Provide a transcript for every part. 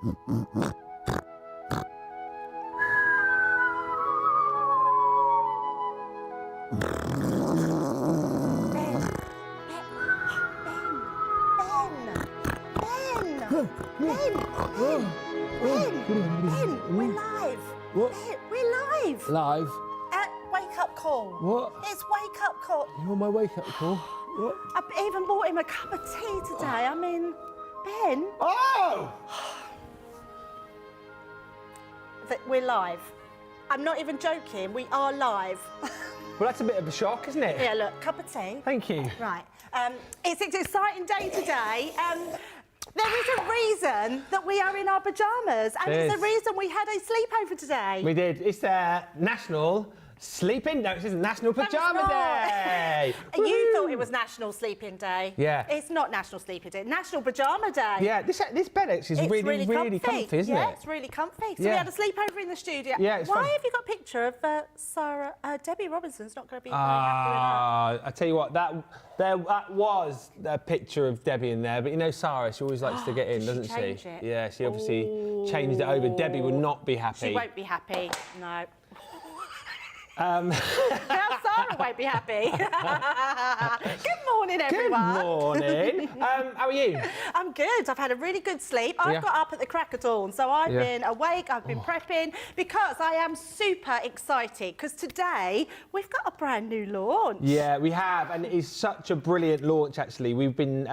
Ben, we're live. What? Ben, we're live. Live? Wake up call. What? It's wake up call. You're on my wake up call? What? I even bought him a cup of tea today. I mean, Ben. Oh! We're live. I'm not even joking. We are live. Well, that's a bit of a shock, isn't it? Yeah, look, cup of tea. Thank you. Right. It's an exciting day today. There is a reason that we are in our pyjamas, and there's a reason we had a sleepover today. We did. It's National Sleeping. No, it isn't National Pajama Day. You thought it was National Sleeping Day. Yeah. It's not National Sleeping Day. National Pajama Day. Yeah, this bed actually is really comfy, isn't it? Yeah, it's really comfy. So we had a sleepover in the studio. Yeah, it's Why fun. have you got a picture of Debbie Robinson's not going to be very happy with that? I tell you what, that was a picture of Debbie in there, but you know Sarah, she always likes to get in, doesn't she? Change it? Yeah, she obviously changed it over. Debbie will not be happy. She won't be happy. No. Now Sarah won't be happy. Good morning, everyone. Good morning. How are you? I'm good. I've had a really good sleep. I've got up at the crack of dawn, so I've been awake, I've been prepping, because I am super excited, because today we've got a brand new launch. Yeah, we have, and it is such a brilliant launch, actually. We've been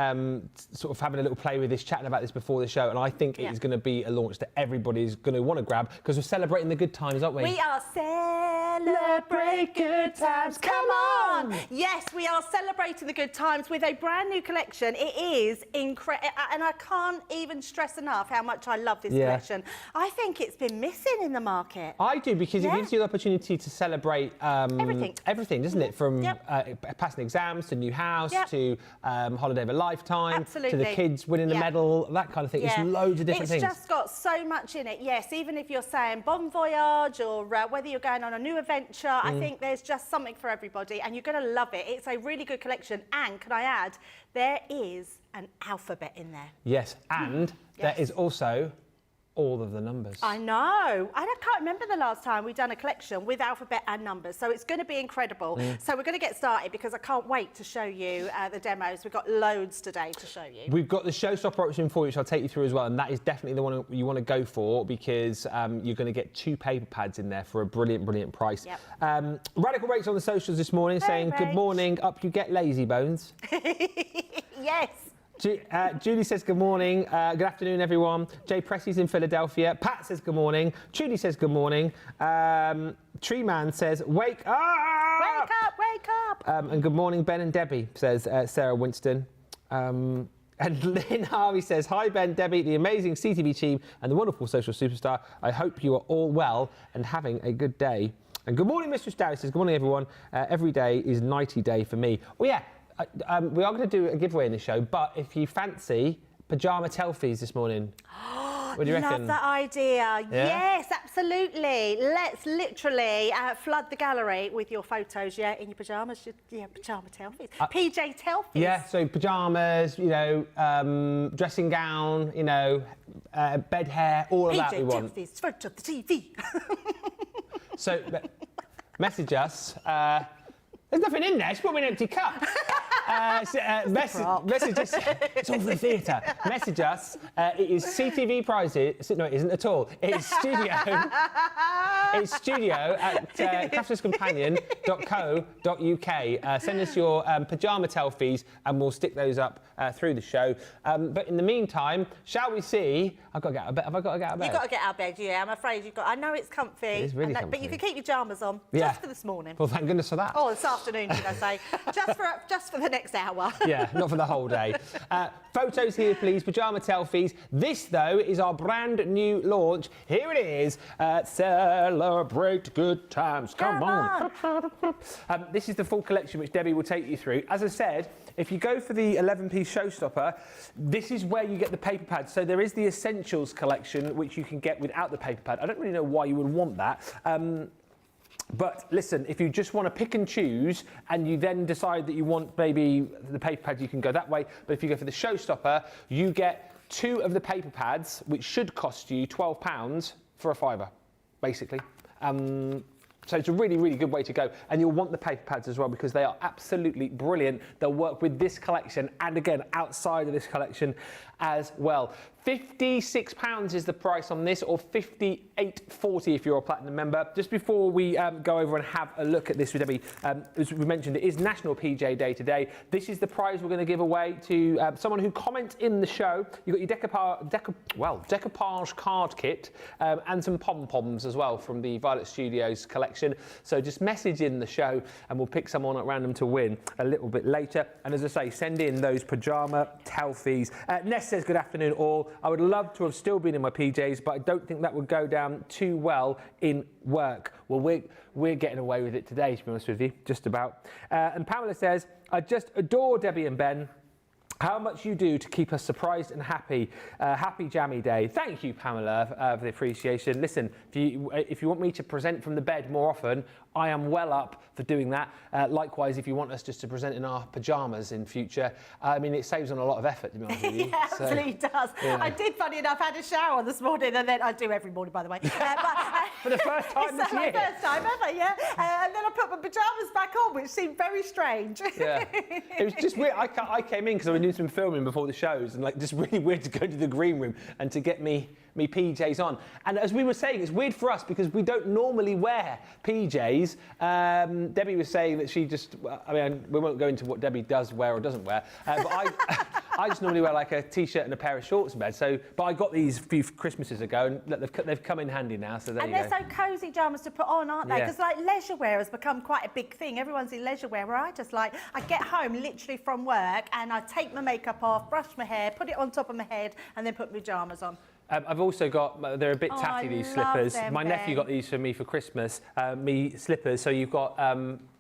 sort of having a little play with this, chatting about this before the show, and I think it is going to be a launch that everybody's going to want to grab, because we're celebrating the good times, aren't we? We are celebrate good times. Come on! Yes, we are celebrating the good times with a brand new collection. It is incredible, and I can't even stress enough how much I love this collection. I think it's been missing in the market. I do, because it gives you the opportunity to celebrate everything, doesn't it? From passing exams to new house to holiday of a lifetime to the kids winning the medal, that kind of thing. It's loads of different things. It's just got so much in it. Yes, even if you're saying bon voyage or whether you're going on a new adventure, I think there's just something for everybody, and you're going to love it. It's a really good collection, and can I add, there is an alphabet in there. Yes, and there is also all of the numbers. I know. I can't remember the last time we've done a collection with alphabet and numbers, so it's going to be incredible. So we're going to get started, because I can't wait to show you the demos. We've got loads today to show you. We've got the showstopper option for you, which I'll take you through as well, and that is definitely the one you want to go for, because you're going to get 2 paper pads in there for a brilliant price. Radical Rates on the socials this morning saying, good morning, up you get, lazy bones. Yes. Julie says good morning. Good afternoon, everyone. Jay Pressy's in Philadelphia. Pat says good morning. Trudy says good morning. Tree Man says wake up. Wake up, wake up. And good morning, Ben and Debbie, says Sarah Winston. And Lynn Harvey says, hi Ben, Debbie, the amazing CTV team and the wonderful social superstar. I hope you are all well and having a good day. And good morning, Mistress Dowry says, good morning, everyone. Every day is nighty day for me. Oh yeah. We are going to do a giveaway in the show, but if you fancy pajama telfies this morning, what do you reckon? Love that idea. Yeah? Yes, absolutely. Let's literally flood the gallery with your photos, in your pyjamas. Pajama telfies. PJ telfies. Yeah, so pyjamas, dressing gown, bed hair, all of that we want. PJ telfies, front of the TV. So message us. There's nothing in there. She put me an empty cup. Message us. It's all for the theatre. Message us. It is CTV prizes. No, it isn't at all. It's studio. It's studio at crafterscompanion.co.uk. Send us your pajama telfies, and we'll stick those up through the show. But in the meantime, shall we see? I've got to get out of bed. Have I got to get out of bed? You've got to get out of bed. Yeah, I'm afraid you've got. I know it's comfy. It's really comfy. But you can keep your pajamas on just for this morning. Well, thank goodness for that. Oh, this afternoon, should I say? just for the next hour. Yeah, not for the whole day. Photos here, please. Pajama telfies. This, though, is our brand new launch. Here it is. Celebrate good times. Come on. This is the full collection, which Debbie will take you through. As I said, if you go for the 11-piece showstopper, this is where you get the paper pads. So there is the Essentials collection, which you can get without the paper pad. I don't really know why you would want that. But listen, if you just want to pick and choose and you then decide that you want maybe the paper pad, you can go that way. But if you go for the showstopper, you get 2 of the paper pads, which should cost you £12 for a £5, basically. So it's a really, really good way to go. And you'll want the paper pads as well because they are absolutely brilliant. They'll work with this collection and again, outside of this collection as well. £56 is the price on this, or $58.40 if you're a platinum member. Just before we go over and have a look at this with Debbie, as we mentioned, it is National PJ Day today. This is the prize we're going to give away to someone who comments in the show. You've got your decoupage card kit and some pom-poms as well from the Violet Studios collection. So just message in the show and we'll pick someone at random to win a little bit later. And as I say, send in those pajama telfies. Ness says, good afternoon all. I would love to have still been in my PJs, but I don't think that would go down too well in work. Well, we're getting away with it today, to be honest with you, just about. And Pamela says, I just adore Debbie and Ben. How much you do to keep us surprised and happy. Happy Jammy Day. Thank you, Pamela, for the appreciation. Listen, if you want me to present from the bed more often, I am well up for doing that. Likewise, if you want us just to present in our pyjamas in future, I mean, it saves on a lot of effort, to be honest with you. Yeah, so, absolutely does. Yeah. I did, funny enough, had a shower this morning, and then I do every morning, by the way. For the first time this year. It's my first time ever, yeah. And then I put my pyjamas back on, which seemed very strange. Yeah, it was just weird. I came in because I was doing some filming before the shows, and like just really weird to go to the green room and to get me PJs on. And as we were saying, it's weird for us because we don't normally wear PJs. Debbie was saying that she just, I mean, we won't go into what Debbie does wear or doesn't wear, but I just normally wear like a t-shirt and a pair of shorts in bed. So, but I got these a few Christmases ago, and they've come in handy now. So there you go. And they're so cosy pajamas to put on, aren't they? Because like leisure wear has become quite a big thing. Everyone's in leisure wear. Where I get home literally from work and I take my makeup off, brush my hair, put it on top of my head, and then put my pajamas on. I've also got, they're a bit tatty, these slippers. My nephew got these for me for Christmas, me slippers. So you've got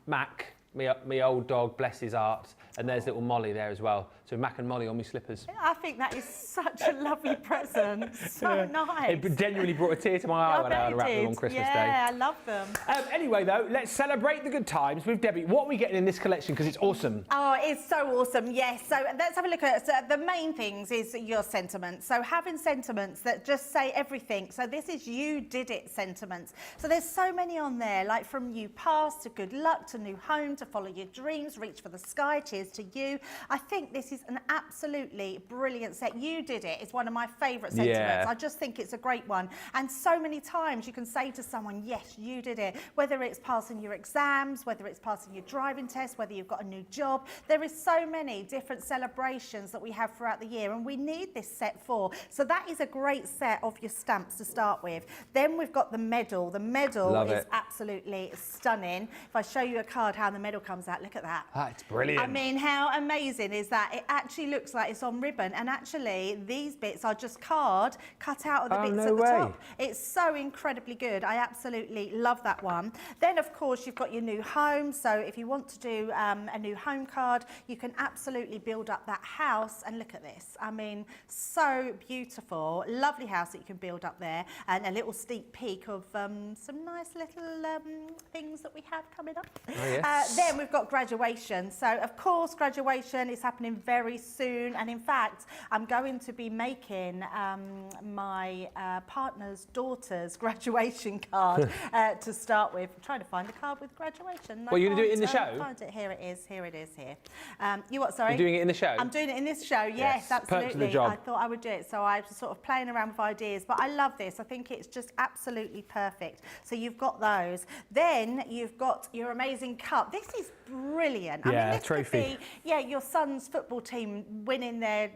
Mac, me old dog, bless his heart, and there's little Molly there as well. So Mac and Molly on me slippers. I think that is such a lovely present. So nice. It genuinely brought a tear to my eye when I unwrapped them on Christmas Day. Yeah, I love them. Anyway, though, let's celebrate the good times with Debbie. What are we getting in this collection? Because it's awesome. Oh, it's so awesome, yes. So let's have a look at it. So the main things is your sentiments. So having sentiments that just say everything. So this is you did it sentiments. So there's so many on there, like from you past to good luck to new home to follow your dreams, reach for the sky, cheers to you. I think this is an absolutely brilliant set. You did it. It's one of my favourite sentiments. Yeah. I just think it's a great one. And so many times you can say to someone, yes, you did it. Whether it's passing your exams, whether it's passing your driving test, whether you've got a new job. There is so many different celebrations that we have throughout the year, and we need this set for. So that is a great set of your stamps to start with. Then we've got the medal. The medal is absolutely stunning. If I show you a card, how the medal comes out, look at that. It's brilliant. I mean, how amazing is that? It actually looks like it's on ribbon, and actually these bits are just card cut out of the bits at the top. It's so incredibly good. I absolutely love that one. Then of course you've got your new home. So if you want to do a new home card, you can absolutely build up that house. And look at this. I mean, so beautiful. Lovely house that you can build up there, and a little sneak peek of some nice little things that we have coming up. Oh, yes. Then we've got graduation. So of course graduation is happening very soon, and in fact I'm going to be making my partner's daughter's graduation card to start with. I'm trying to find a card with graduation. Well, you're going to do it in the show? Find it. Here it is. Here it is. Here. You what? Sorry. You're doing it in the show? I'm doing it in this show. Yes, absolutely. To the job. I thought I would do it, so I was sort of playing around with ideas. But I love this. I think it's just absolutely perfect. So you've got those. Then you've got your amazing cup. This is brilliant. I mean, this trophy. could be, your son's football team winning their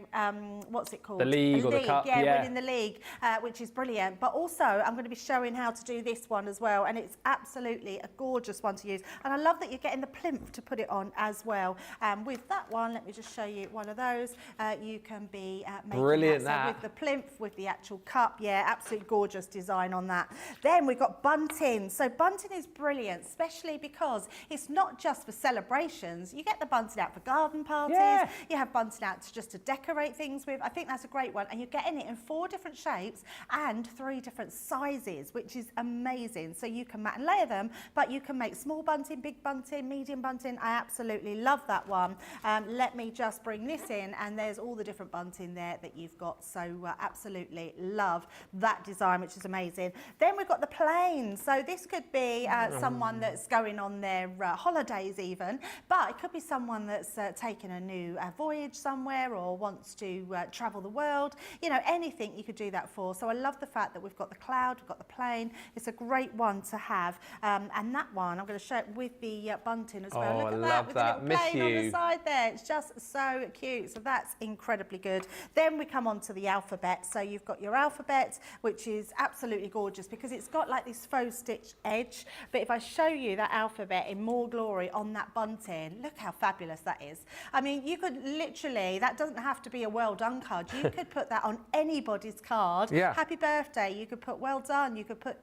what's it called? The league or the cup. Yeah, winning the league, which is brilliant. But also, I'm going to be showing how to do this one as well, and it's absolutely a gorgeous one to use. And I love that you're getting the plinth to put it on as well. With that one, let me just show you one of those. You can be making brilliant that. So with the plinth, with the actual cup, absolutely gorgeous design on that. Then we've got bunting. So bunting is brilliant, especially because it's not just for celebrations. You get the bunting out for garden parties. Yeah. You have bunting out just to decorate things with. I think that's a great one. And you're getting it in 4 different shapes and 3 different sizes, which is amazing. So you can mat and layer them, but you can make small bunting, big bunting, medium bunting. I absolutely love that one. Let me just bring this in, and there's all the different bunting there that you've got. So absolutely love that design, which is amazing. Then we've got the plain. So this could be someone that's going on their holidays even, but it could be someone that's taking a new voyage somewhere or wants to travel the world. You know, anything you could do that for. So I love the fact that we've got the cloud, we've got the plain. It's a great one to have. And that one, I'm going to show it with the bunting as well. Oh, Look at I that, love with that. the little Miss plain on you. the side there. It's just so cute. So that's incredibly good. Then we come on to the alphabet. So you've got your alphabet, which is absolutely gorgeous because it's got like this faux stitch edge. But if I show you that alphabet in more glory on that bunting, look how fabulous that is. I mean, you could literally, that doesn't have to be a well done card. You could put that on anybody's card. Yeah. Happy birthday. You could put well done. You could put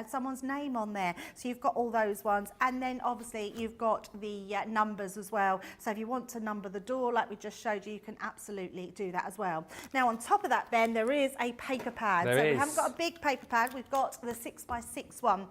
someone's name on there. So you've got all those ones. And then obviously you've got the numbers as well. So if you want to number the door like we just showed you, you can absolutely do that as well. Now on top of that then there is a paper pad. There so is. we haven't got a big paper pad. We've got the 6x6 one.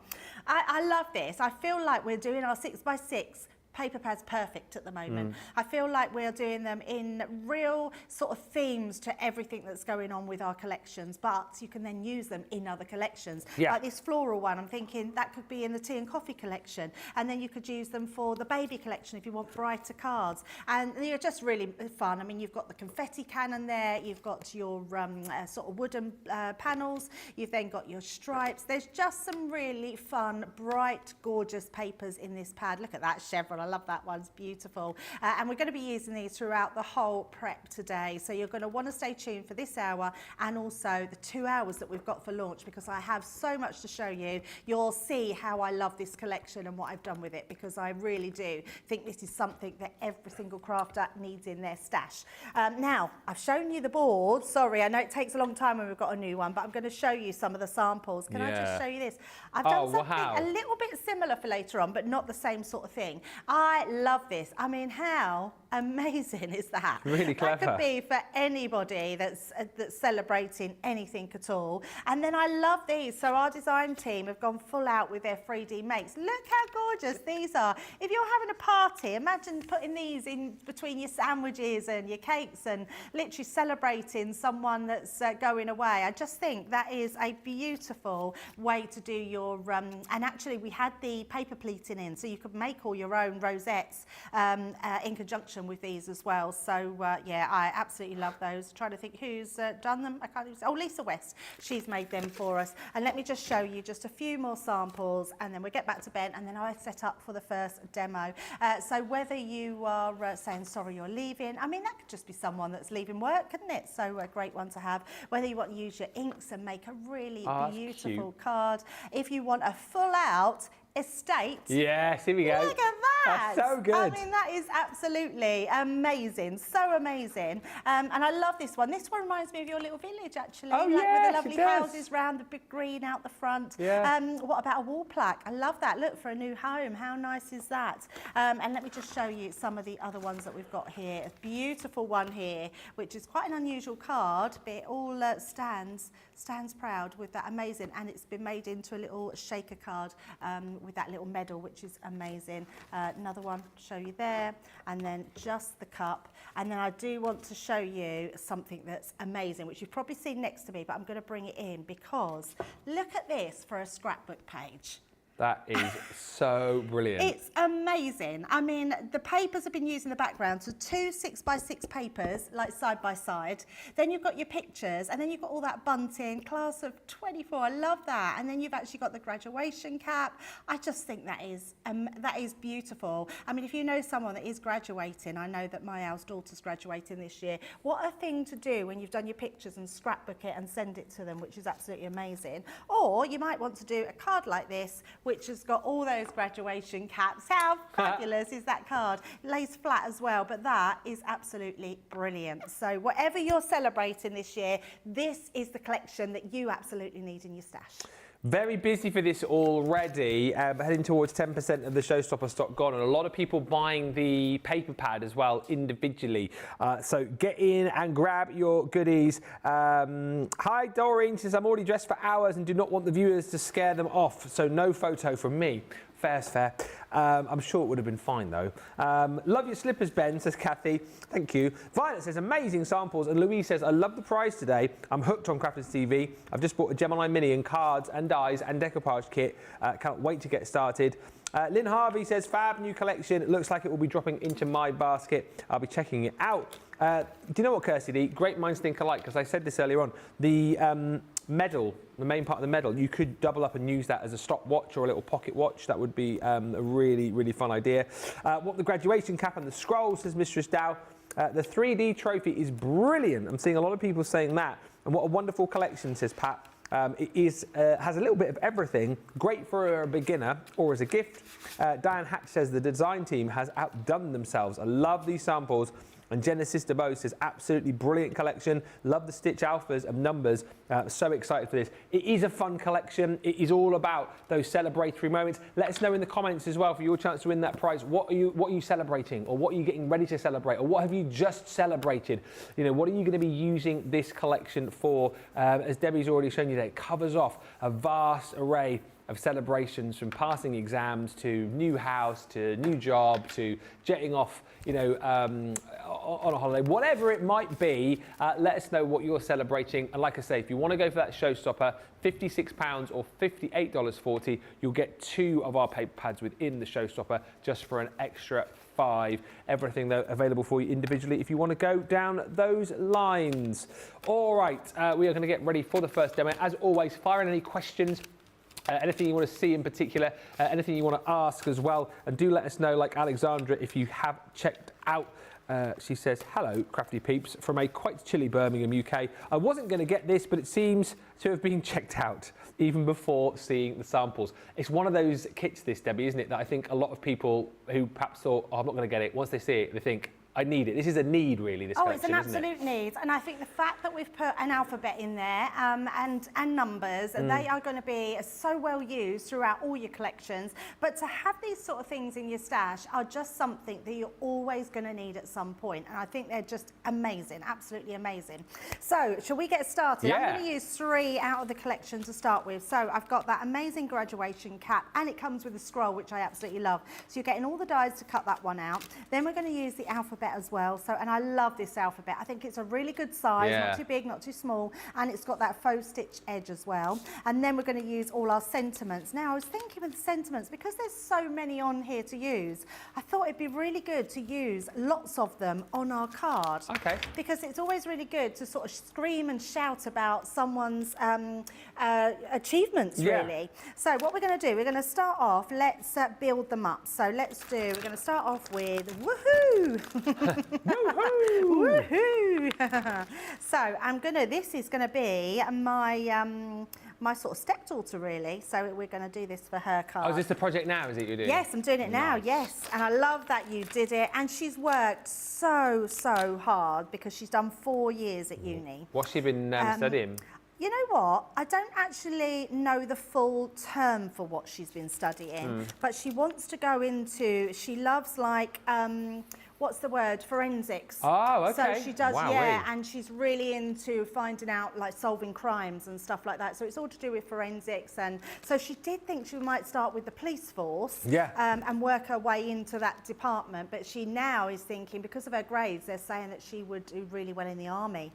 I love this. I feel like we're doing our 6x6 paper pads perfect at the moment. I feel like we're doing them in real sort of themes to everything that's going on with our collections, but you can then use them in other collections. Yeah. Like this floral one, I'm thinking that could be in the tea and coffee collection, and then you could use them for the baby collection if you want brighter cards. And they're just really fun. I mean, you've got the confetti cannon there, you've got your sort of wooden panels, you've then got your stripes. There's just some really fun, bright, gorgeous papers in this pad. Look at that chevron. I love that one, it's beautiful. And we're going to be using these throughout the whole prep today. So you're going to want to stay tuned for this hour and also the 2 hours that we've got for launch, because I have so much to show you. You'll see how I love this collection and what I've done with it, because I really do think this is something that every single crafter needs in their stash. Now, I've shown you the board. Sorry, I know it takes a long time when we've got a new one, but I'm going to show you some of the samples. Can I just show you this? I've done something a little bit similar for later on, but not the same sort of thing. I love this. I mean, how amazing is that? Really clever. That could be for anybody that's celebrating anything at all. And then I love these. So our design team have gone full out with their 3D makes. Look how gorgeous these are. If you're having a party, imagine putting these in between your sandwiches and your cakes and literally celebrating someone that's going away. I just think that is a beautiful way to do your, and actually we had the paper pleating in, so you could make all your own rosettes in conjunction with these as well. So yeah, I absolutely love those. Trying to think who's done them. I can't even, oh, Lisa West, she's made them for us. And let me just show you just a few more samples, and then we'll get back to Ben, and then I'll set up for the first demo. So whether you are saying sorry you're leaving, I mean that could just be someone that's leaving work, couldn't it? So a great one to have. Whether you want to use your inks and make a really beautiful card. If you want a full out estate. Yes, here we go. Look at that. That's so good. I mean, that is absolutely amazing. So amazing. And I love this one. This one reminds me of your little village, actually. Oh, like yes, with the lovely houses round, the big green out the front. Yeah. What about a wall plaque? I love that. Look, for a new home. How nice is that? And let me just show you some of the other ones that we've got here. A beautiful one here, which is quite an unusual card, but it all stands proud with that. Amazing. And it's been made into a little shaker card with that little medal, which is amazing. Another one to show you there, and then just the cup. And then I do want to show you something that's amazing, which you've probably seen next to me, but I'm going to bring it in because look at this for a scrapbook page. That is so brilliant. It's amazing. I mean, the papers have been used in the background, so 2 6x6 papers, like side by side. Then you've got your pictures, and then you've got all that bunting, class of 24. I love that. And then you've actually got the graduation cap. I just think that is beautiful. I mean, if you know someone that is graduating, I know that my eldest daughter's graduating this year. What a thing to do when you've done your pictures and scrapbook it and send it to them, which is absolutely amazing. Or you might want to do a card like this, which has got all those graduation caps. How fabulous is that card? It lays flat as well, but that is absolutely brilliant. So whatever you're celebrating this year, this is the collection that you absolutely need in your stash. Very busy for this already, heading towards 10% of the showstopper stock gone, and a lot of people buying the paper pad as well individually. So get in and grab your goodies. Hi, Doreen says, I'm already dressed for hours and do not want the viewers to scare them off, so no photo from me. Fair's fair. I'm sure it would have been fine though. Love your slippers, Ben, says Kathy. Thank you. Violet says, amazing samples. And Louise says, I love the prize today. I'm hooked on Crafters TV. I've just bought a Gemini Mini and cards and dies and decoupage kit. Can't wait to get started. Lynn Harvey says, fab new collection. It looks like it will be dropping into my basket. I'll be checking it out. Do you know what, Kirsty D? Great minds think alike, because I said this earlier on. The medal, the main part of the medal, you could double up and use that as a stopwatch or a little pocket watch. That would be a really, really fun idea. What the graduation cap and the scroll, says Mistress Dow. The 3D trophy is brilliant. I'm seeing a lot of people saying that. And what a wonderful collection, says Pat. It has a little bit of everything. Great for a beginner or as a gift. Diane Hatch says the design team has outdone themselves. I love these samples. And Genesis DeBose says, absolutely brilliant collection. Love the Stitch Alphas of numbers. So excited for this. It is a fun collection. It is all about those celebratory moments. Let us know in the comments as well for your chance to win that prize. What are you celebrating, or what are you getting ready to celebrate, or what have you just celebrated? You know, what are you going to be using this collection for? As Debbie's already shown you there, it covers off a vast array of celebrations, from passing exams to new house to new job to jetting off, you know, on a holiday, whatever it might be. Let us know what you're celebrating. And like I say, if you want to go for that showstopper, £56 or $58.40, you'll get 2 of our paper pads within the showstopper just for an extra £5. Everything though available for you individually if you want to go down those lines. All right, we are going to get ready for the first demo. As always, fire in any questions. Anything you want to see in particular, anything you want to ask as well, and do let us know, like Alexandra, if you have checked out. She says, hello, crafty peeps, from a quite chilly Birmingham, UK. I wasn't going to get this, but it seems to have been checked out even before seeing the samples. It's one of those kits, this, Debbie, isn't it, that I think a lot of people who perhaps thought, oh, I'm not going to get it, once they see it, they think, I need it. This is a need, really, this collection, it's an absolute need. And I think the fact that we've put an alphabet in there and numbers, and they are going to be so well used throughout all your collections. But to have these sort of things in your stash are just something that you're always going to need at some point. And I think they're just amazing, absolutely amazing. So, shall we get started? Yeah. I'm going to use 3 out of the collection to start with. So, I've got that amazing graduation cap, and it comes with a scroll, which I absolutely love. So, you're getting all the dies to cut that one out. Then we're going to use the alphabet as well. So, and I love this alphabet. I think it's a really good size, not too big, not too small, and it's got that faux stitch edge as well. And then we're going to use all our sentiments. Now, I was thinking with the sentiments, because there's so many on here to use, I thought it'd be really good to use lots of them on our card. Okay. Because it's always really good to sort of scream and shout about someone's achievements, really. So what we're going to do, we're going to start off, let's build them up. So we're going to start off with woohoo! Woohoo! So this is going to be my my sort of stepdaughter, really. So we're going to do this for her card. Oh, is this the project now, is it you're doing? Yes, I'm doing it now, yes. And I love that you did it. And she's worked so hard, because she's done 4 years at uni. What's she been studying? You know what? I don't actually know the full term for what she's been studying, but she wants to go into, she loves like, what's the word? Forensics. Oh, okay. So she does, Wow, yeah, and she's really into finding out, like solving crimes and stuff like that. So it's all to do with forensics. And so she did think she might start with the police force and work her way into that department. But she now is thinking, because of her grades, they're saying that she would do really well in the army.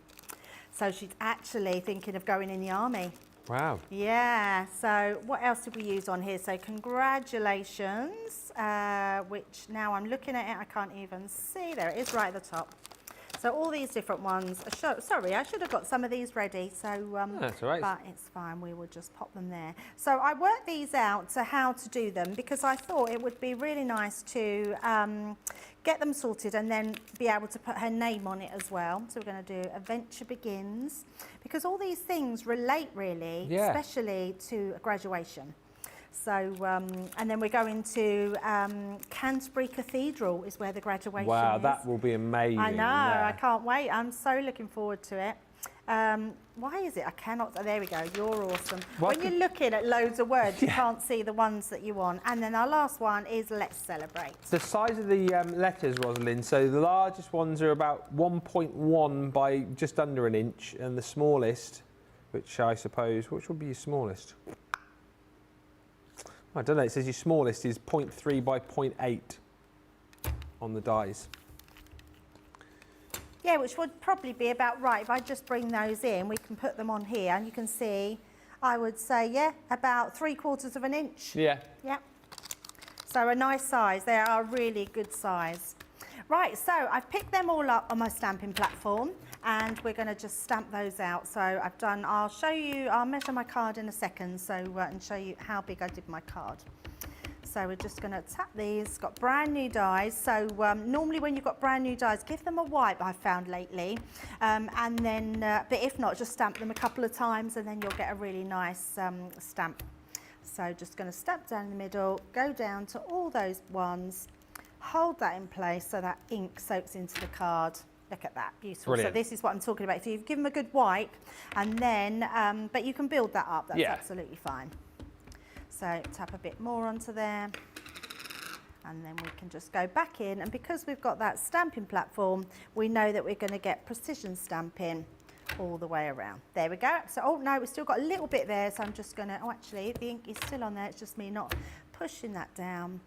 So she's actually thinking of going in the army. Wow. Yeah, so what else did we use on here? So congratulations, which now I'm looking at it, I can't even see. There it is right at the top. So all these different ones. Sorry, I should have got some of these ready. So, that's all right. But it's fine. We will just pop them there. So I worked these out to how to do them, because I thought it would be really nice to get them sorted and then be able to put her name on it as well. So we're going to do Adventure Begins, because all these things relate really, especially to graduation. So, and then we're going to Canterbury Cathedral is where the graduation is. Wow, that will be amazing. I know, I can't wait. I'm so looking forward to it. Why is it I cannot? There we go. You're awesome. What? When you're looking at loads of words, you can't see the ones that you want. And then our last one is let's celebrate. The size of the letters, Rosalind, so the largest ones are about 1.1 by just under an inch, and the smallest, which I suppose, which would be your smallest? I don't know, it says your smallest is 0.3 by 0.8 on the dies. Yeah, which would probably be about right. If I just bring those in, we can put them on here and you can see, I would say, yeah, about 3/4 of an inch. Yeah. Yeah. So a nice size. They are a really good size. Right, so I've picked them all up on my stamping platform and we're going to just stamp those out. So I'll show you, I'll measure my card in a second and show you how big I did my card. So we're just going to tap these, got brand new dies. So normally when you've got brand new dies, give them a wipe, I've found lately. And then, but if not, just stamp them a couple of times and then you'll get a really nice stamp. So just going to stamp down in the middle, go down to all those ones, hold that in place so that ink soaks into the card. Look at that, beautiful. Brilliant. So this is what I'm talking about. So you've given them a good wipe and then, but you can build that up, that's absolutely fine. So tap a bit more onto there and then we can just go back in, and because we've got that stamping platform, we know that we're going to get precision stamping all the way around. There we go. So, oh no, we've still got a little bit there, so I'm just going to, oh actually the ink is still on there, it's just me not pushing that down.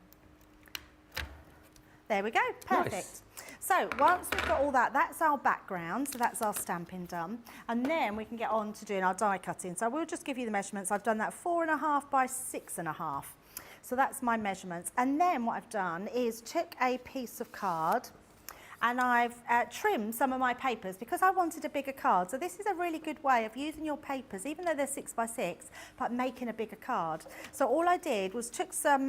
There we go, perfect. Nice. So once we've got all that, that's our background, so that's our stamping done. And then we can get on to doing our die cutting. So we'll just give you the measurements. I've done that 4.5 by 6.5. So that's my measurements. And then what I've done is took a piece of card and I've trimmed some of my papers because I wanted a bigger card. So this is a really good way of using your papers, even though they're 6 by 6, but making a bigger card. So all I did was took some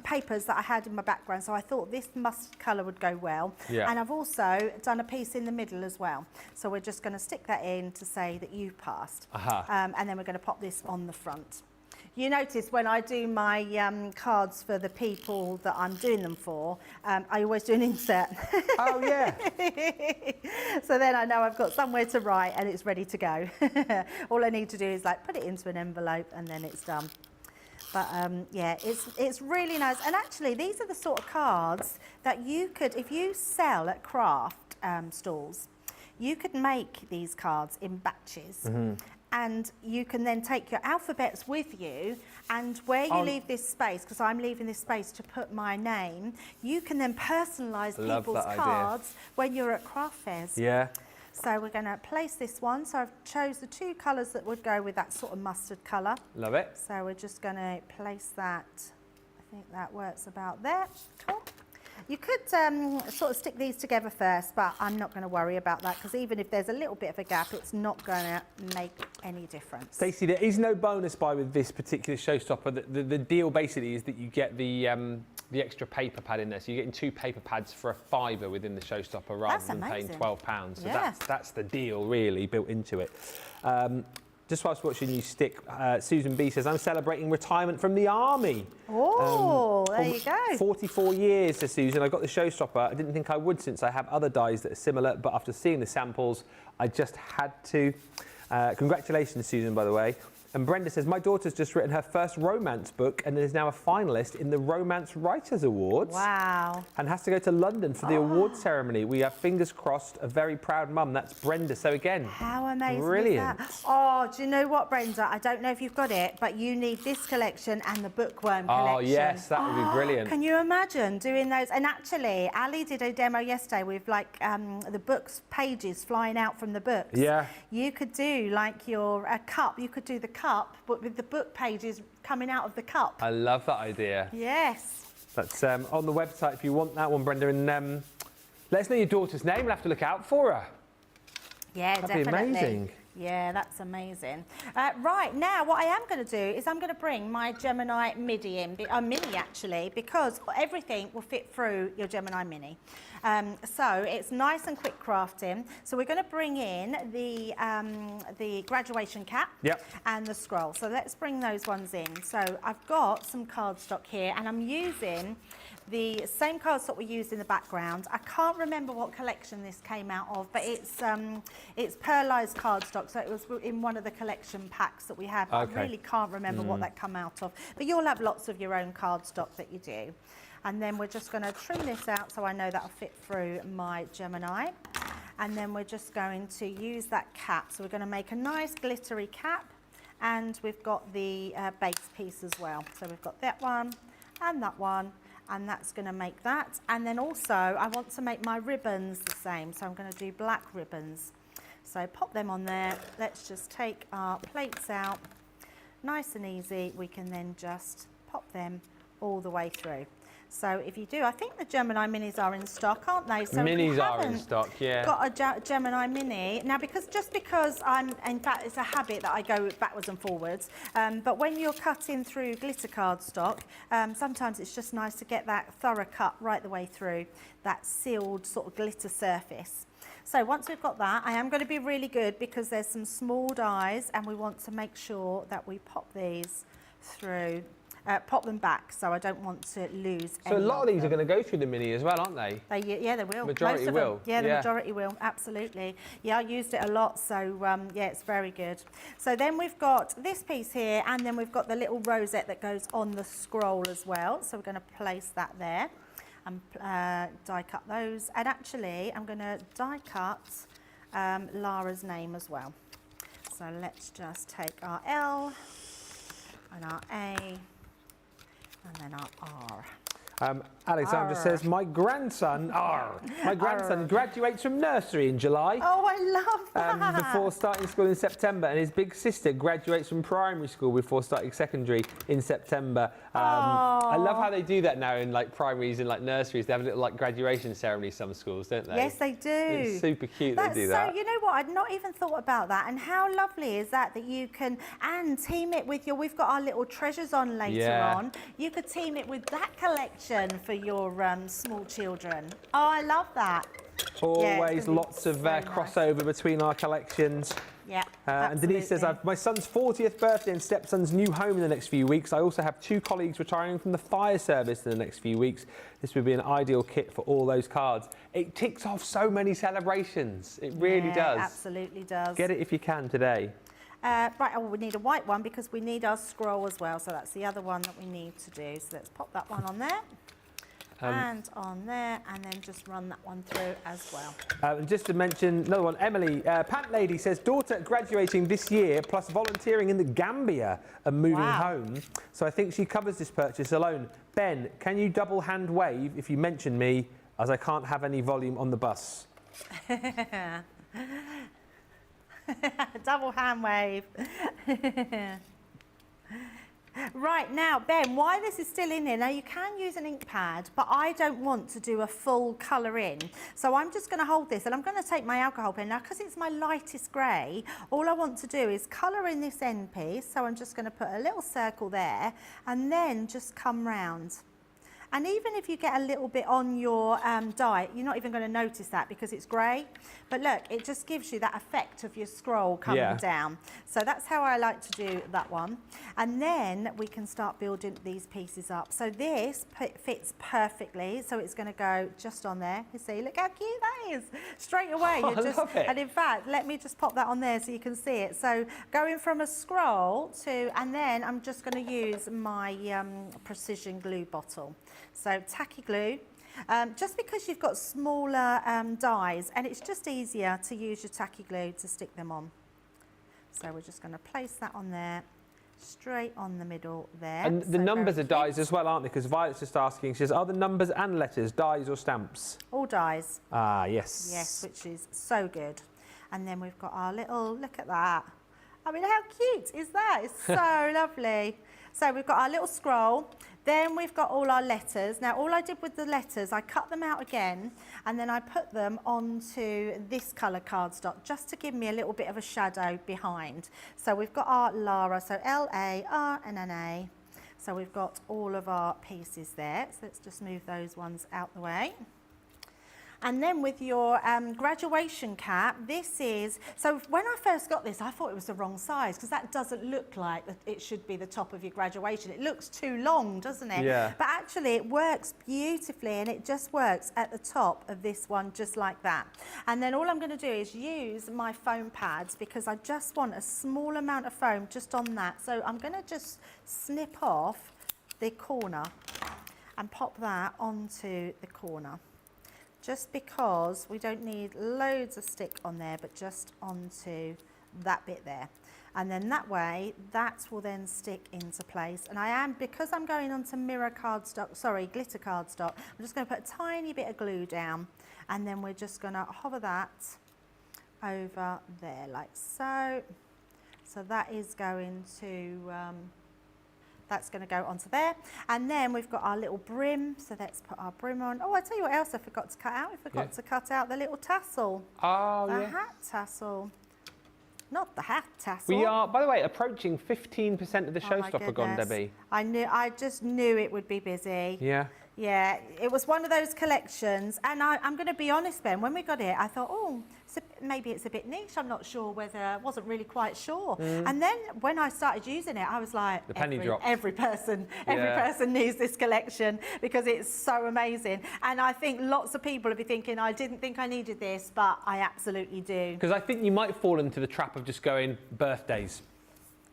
papers that I had in my background, so I thought this mustard colour would go well. Yeah. And I've also done a piece in the middle as well. So we're just going to stick that in to say that you passed. And then we're going to pop this on the front. You notice when I do my cards for the people that I'm doing them for, I always do an insert. Oh, yeah. So then I know I've got somewhere to write and it's ready to go. All I need to do is like put it into an envelope and then it's done. But yeah, it's really nice. And actually, these are the sort of cards that you could, if you sell at craft stalls, you could make these cards in batches. Mm-hmm. And you can then take your alphabets with you, and where you leave this space, because I'm leaving this space to put my name, you can then personalise people's cards when you're at craft fairs. Yeah. So we're going to place this one. So I've chose the 2 colours that would go with that sort of mustard colour. Love it. So we're just going to place that. I think that works about there. Cool. You could sort of stick these together first, but I'm not going to worry about that because even if there's a little bit of a gap, it's not going to make any difference. Stacey, there is no bonus buy with this particular showstopper. The deal basically is that you get the extra paper pad in there. So you're getting 2 paper pads for £5 within the showstopper rather than paying £12. So that's the deal really built into it. Just whilst watching you stick, Susan B says, I'm celebrating retirement from the army. Oh, there you go. 44 years, says Susan. I got the showstopper. I didn't think I would since I have other dies that are similar, but after seeing the samples, I just had to. Congratulations, Susan, by the way. And Brenda says, my daughter's just written her first romance book and is now a finalist in the Romance Writers Awards. Wow. And has to go to London for the award ceremony. We are fingers crossed, a very proud mum. That's Brenda. So again, how amazing brilliant. Is that? Oh, do you know what, Brenda? I don't know if you've got it, but you need this collection and the bookworm collection. Oh, yes, that would be brilliant. Can you imagine doing those? And actually, Ali did a demo yesterday with like the books pages flying out from the books. Yeah. You could do like a cup. You could do the cup, but with the book pages coming out of the cup. I love that idea. Yes. That's on the website if you want that one, Brenda. And let us know your daughter's name. We'll have to look out for her. Yeah, That'd definitely. be amazing. Yeah, that's amazing. Right, now what I am going to do is I'm going to bring my Gemini Mini in, Mini actually, because everything will fit through your Gemini Mini. So it's nice and quick crafting. So we're going to bring in the graduation cap and the scroll. So let's bring those ones in. So I've got some cardstock here and I'm using the same cardstock we used in the background. I can't remember what collection this came out of, but it's pearlized cardstock, so it was in one of the collection packs that we had. I really can't remember what that come out of, but you'll have lots of your own cardstock that you do. And then we're just going to trim this out so I know that'll fit through my Gemini. And then we're just going to use that cap. So we're going to make a nice glittery cap, and we've got the base piece as well. So we've got that one, and that's going to make that. And then also I want to make my ribbons the same, so I'm going to do black ribbons. So pop them on there. Let's just take our plates out. Nice and easy. We can then just pop them all the way through. So if you do, I think the Gemini minis are in stock, aren't they? So minis are in stock, yeah. Got a Gemini mini now, because I'm, in fact, it's a habit that I go backwards and forwards. But when you're cutting through glitter cardstock, sometimes it's just nice to get that thorough cut right the way through that sealed sort of glitter surface. So once we've got that, I am going to be really good because there's some small dies, and we want to make sure that we pop these through. Pop them back, so I don't want to lose any. So a lot of these are going to go through the mini as well, aren't they? Yeah, they will. Majority Most of will. them. Yeah, the majority will, absolutely. Yeah, I used it a lot, so yeah, it's very good. So then we've got this piece here, and then we've got the little rosette that goes on the scroll as well. So we're going to place that there and die cut those. And actually, I'm going to die cut Lara's name as well. So let's just take our L and our A. And then our R. Alexandra says, my grandson graduates from nursery in July. Oh, I love that. Before starting school in September, and his big sister graduates from primary school before starting secondary in September. I love how they do that now in like primaries and like nurseries. They have a little like graduation ceremony, some schools, don't they? Yes, they do. It's super cute they do that. So, you know what, I'd not even thought about that. And how lovely is that you can, and team it with we've got our little treasures on later on. You could team it with that collection for your small children. Oh, I love that. Always lots of crossover between our collections. Yeah, and Denise says, I've my son's 40th birthday and stepson's new home in the next few weeks. I also have 2 colleagues retiring from the fire service in the next few weeks. This would be an ideal kit for all those cards. It ticks off so many celebrations. It really does. Absolutely does. Get it if you can today. Right, we need a white one because we need our scroll as well. So that's the other one that we need to do. So let's pop that one on there. And on there, and then just run that one through as well. And just to mention another one, Emily, Pant Lady says, daughter graduating this year plus volunteering in the Gambia and moving home. So I think she covers this purchase alone. Ben, can you double hand wave if you mention me, as I can't have any volume on the bus? Double hand wave. Right, now, Ben, while this is still in here, now you can use an ink pad, but I don't want to do a full colour in. So I'm just going to hold this, and I'm going to take my alcohol pen. Now, because it's my lightest grey, all I want to do is colour in this end piece. So I'm just going to put a little circle there, and then just come round. And even if you get a little bit on your die, you're not even going to notice that because it's grey. But look, it just gives you that effect of your scroll coming down. So that's how I like to do that one. And then we can start building these pieces up. So this fits perfectly. So it's going to go just on there. You see, look how cute that is. Straight away. I love it. And in fact, let me just pop that on there so you can see it. So going from a scroll to, and then I'm just going to use my precision glue bottle. So tacky glue, just because you've got smaller dies, and it's just easier to use your tacky glue to stick them on. So we're just going to place that on there, straight on the middle there. And the numbers are dies as well, aren't they? Because Violet's just asking, she says, are the numbers and letters dies or stamps? All dies. Ah, yes. Yes, which is so good. And then we've got our little, look at that. I mean, how cute is that? It's so lovely. So we've got our little scroll, then we've got all our letters. Now, all I did with the letters, I cut them out again, and then I put them onto this colour cardstock, just to give me a little bit of a shadow behind. So we've got our Lara, so L-A-R-N-N-A. So we've got all of our pieces there. So let's just move those ones out the way. And then with your graduation cap, this is, so when I first got this, I thought it was the wrong size because that doesn't look like it should be the top of your graduation. It looks too long, doesn't it? Yeah. But actually it works beautifully, and it just works at the top of this one, just like that. And then all I'm going to do is use my foam pads because I just want a small amount of foam just on that. So I'm going to just snip off the corner and pop that onto the corner. Just because we don't need loads of stick on there, but just onto that bit there. And then that way, that will then stick into place. And because I'm going onto glitter cardstock, I'm just going to put a tiny bit of glue down, and then we're just going to hover that over there like so. So that is going to, that's going to go onto there. And then we've got our little brim, so let's put our brim on. Oh, I tell you what else I forgot to cut out. I forgot to cut out the little tassel. Oh, the hat tassel. Not the hat tassel. We are, by the way, approaching 15% of the showstopper gone, goodness. Debbie. I just knew it would be busy. Yeah. Yeah, it was one of those collections, and I'm going to be honest, Ben, when we got it, I thought, oh, maybe it's a bit niche. I'm not sure whether, I wasn't really quite sure. And then when I started using it, I was like, the penny dropped. Every person needs this collection because it's so amazing. And I think lots of people will be thinking, I didn't think I needed this, but I absolutely do. Because I think you might fall into the trap of just going birthdays.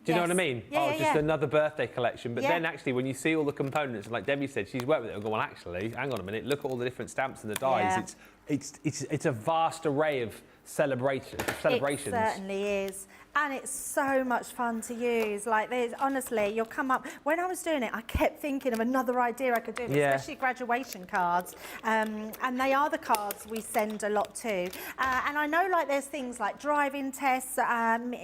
Do you know what I mean? Yeah, just another birthday collection. But Yeah. then actually, when you see all the components, and like Debbie said, she's worked with it, and go, well, actually, hang on a minute, look at all the different stamps and the dies. Yeah. It's a vast array of celebrations. It certainly is. And it's so much fun to use. Like, honestly, you'll come up. When I was doing it, I kept thinking of another idea I could do, especially graduation cards. And they are the cards we send a lot to. And I know, like, there's things like driving tests.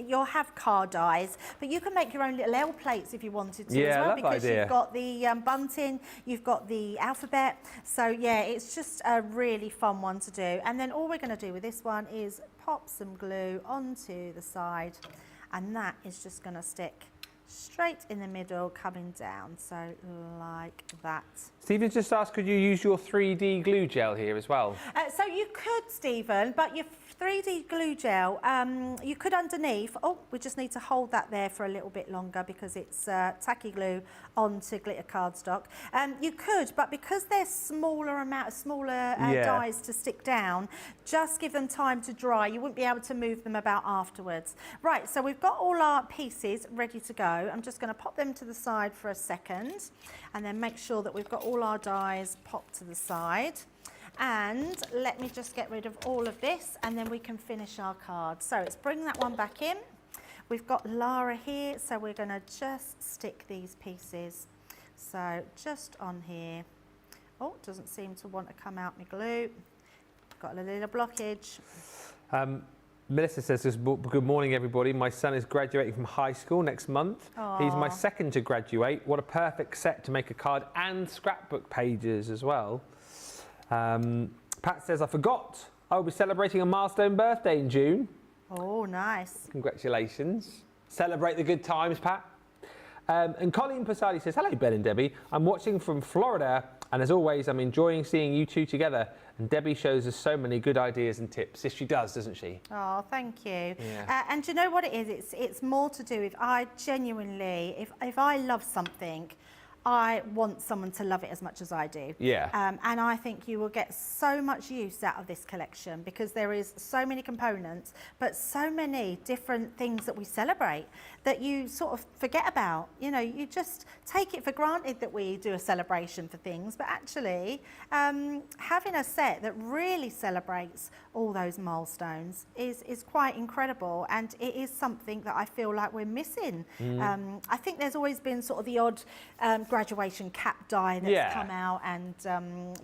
You'll have card dies, but you can make your own little L plates if you wanted to as well, because you've got the bunting, you've got the alphabet. So yeah, it's just a really fun one to do. And then all we're going to do with this one is pop some glue onto the side, and that is just going to stick straight in the middle, coming down, so like that. Stephen's just asked, could you use your 3D glue gel here as well? So you could, Stephen, but your 3D glue gel, you could underneath. Oh, we just need to hold that there for a little bit longer because it's tacky glue onto glitter cardstock. You could, but because they're smaller dies to stick down, just give them time to dry. You wouldn't be able to move them about afterwards. Right, so we've got all our pieces ready to go. I'm just going to pop them to the side for a second, and then make sure that we've got all our dies popped to the side. And let me just get rid of all of this, and then we can finish our card. So let's bring that one back in. We've got Lara here, so we're going to just stick these pieces. So just on here. Oh, it doesn't seem to want to come out my glue. Got a little blockage. Melissa says, good morning, everybody. My son is graduating from high school next month. Aww. He's my second to graduate. What a perfect set to make a card and scrapbook pages as well. Pat says, I forgot. I'll be celebrating a milestone birthday in June. Oh, nice. Congratulations. Celebrate the good times, Pat. And Colleen Posadi says, hello, Ben and Debbie. I'm watching from Florida, and as always, I'm enjoying seeing you two together. And Debbie shows us so many good ideas and tips. Yes, she does, doesn't she? Oh, thank you. Yeah. And do you know what it is? It's more to do with, I genuinely, if I love something, I want someone to love it as much as I do. Yeah. And I think you will get so much use out of this collection because there is so many components, but so many different things that we celebrate that you sort of forget about. You know, you just take it for granted that we do a celebration for things, but actually having a set that really celebrates all those milestones is quite incredible, and it is something that I feel like we're missing. I think there's always been sort of the odd graduation cap die that's come out, and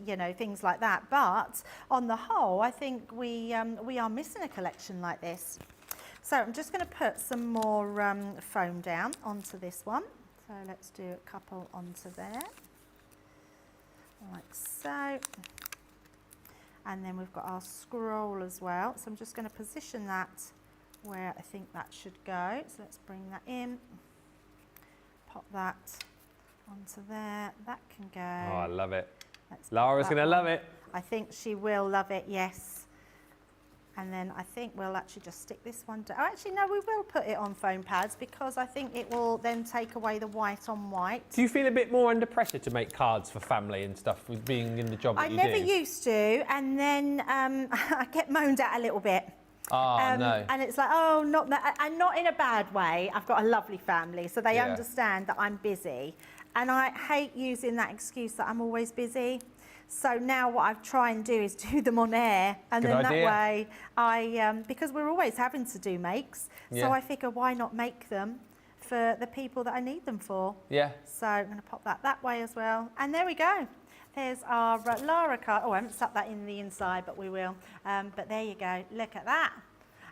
you know, things like that. But on the whole, I think we are missing a collection like this. So I'm just going to put some more foam down onto this one. So let's do a couple onto there, like so. And then we've got our scroll as well. So I'm just going to position that where I think that should go. So let's bring that in, pop that onto there. That can go. Oh, I love it. Lara's going to love it. I think she will love it, yes. And then I think we'll actually just stick this one down. Oh, actually, no, we will put it on foam pads because I think it will then take away the white on white. Do you feel a bit more under pressure to make cards for family and stuff with being in the job that you do? I never used to, and then I get moaned at a little bit. Oh, no. And it's like, oh, not that, and not in a bad way. I've got a lovely family, so they understand that I'm busy. And I hate using that excuse that I'm always busy. So now what I've tried and do is do them on air, and Good then idea. that way because we're always having to do makes, so I figure why not make them for the people that I need them for. Yeah. So I'm going to pop that way as well, and there we go. There's our Lara card. Oh, I haven't stuck that in the inside, but we will. But there you go. Look at that.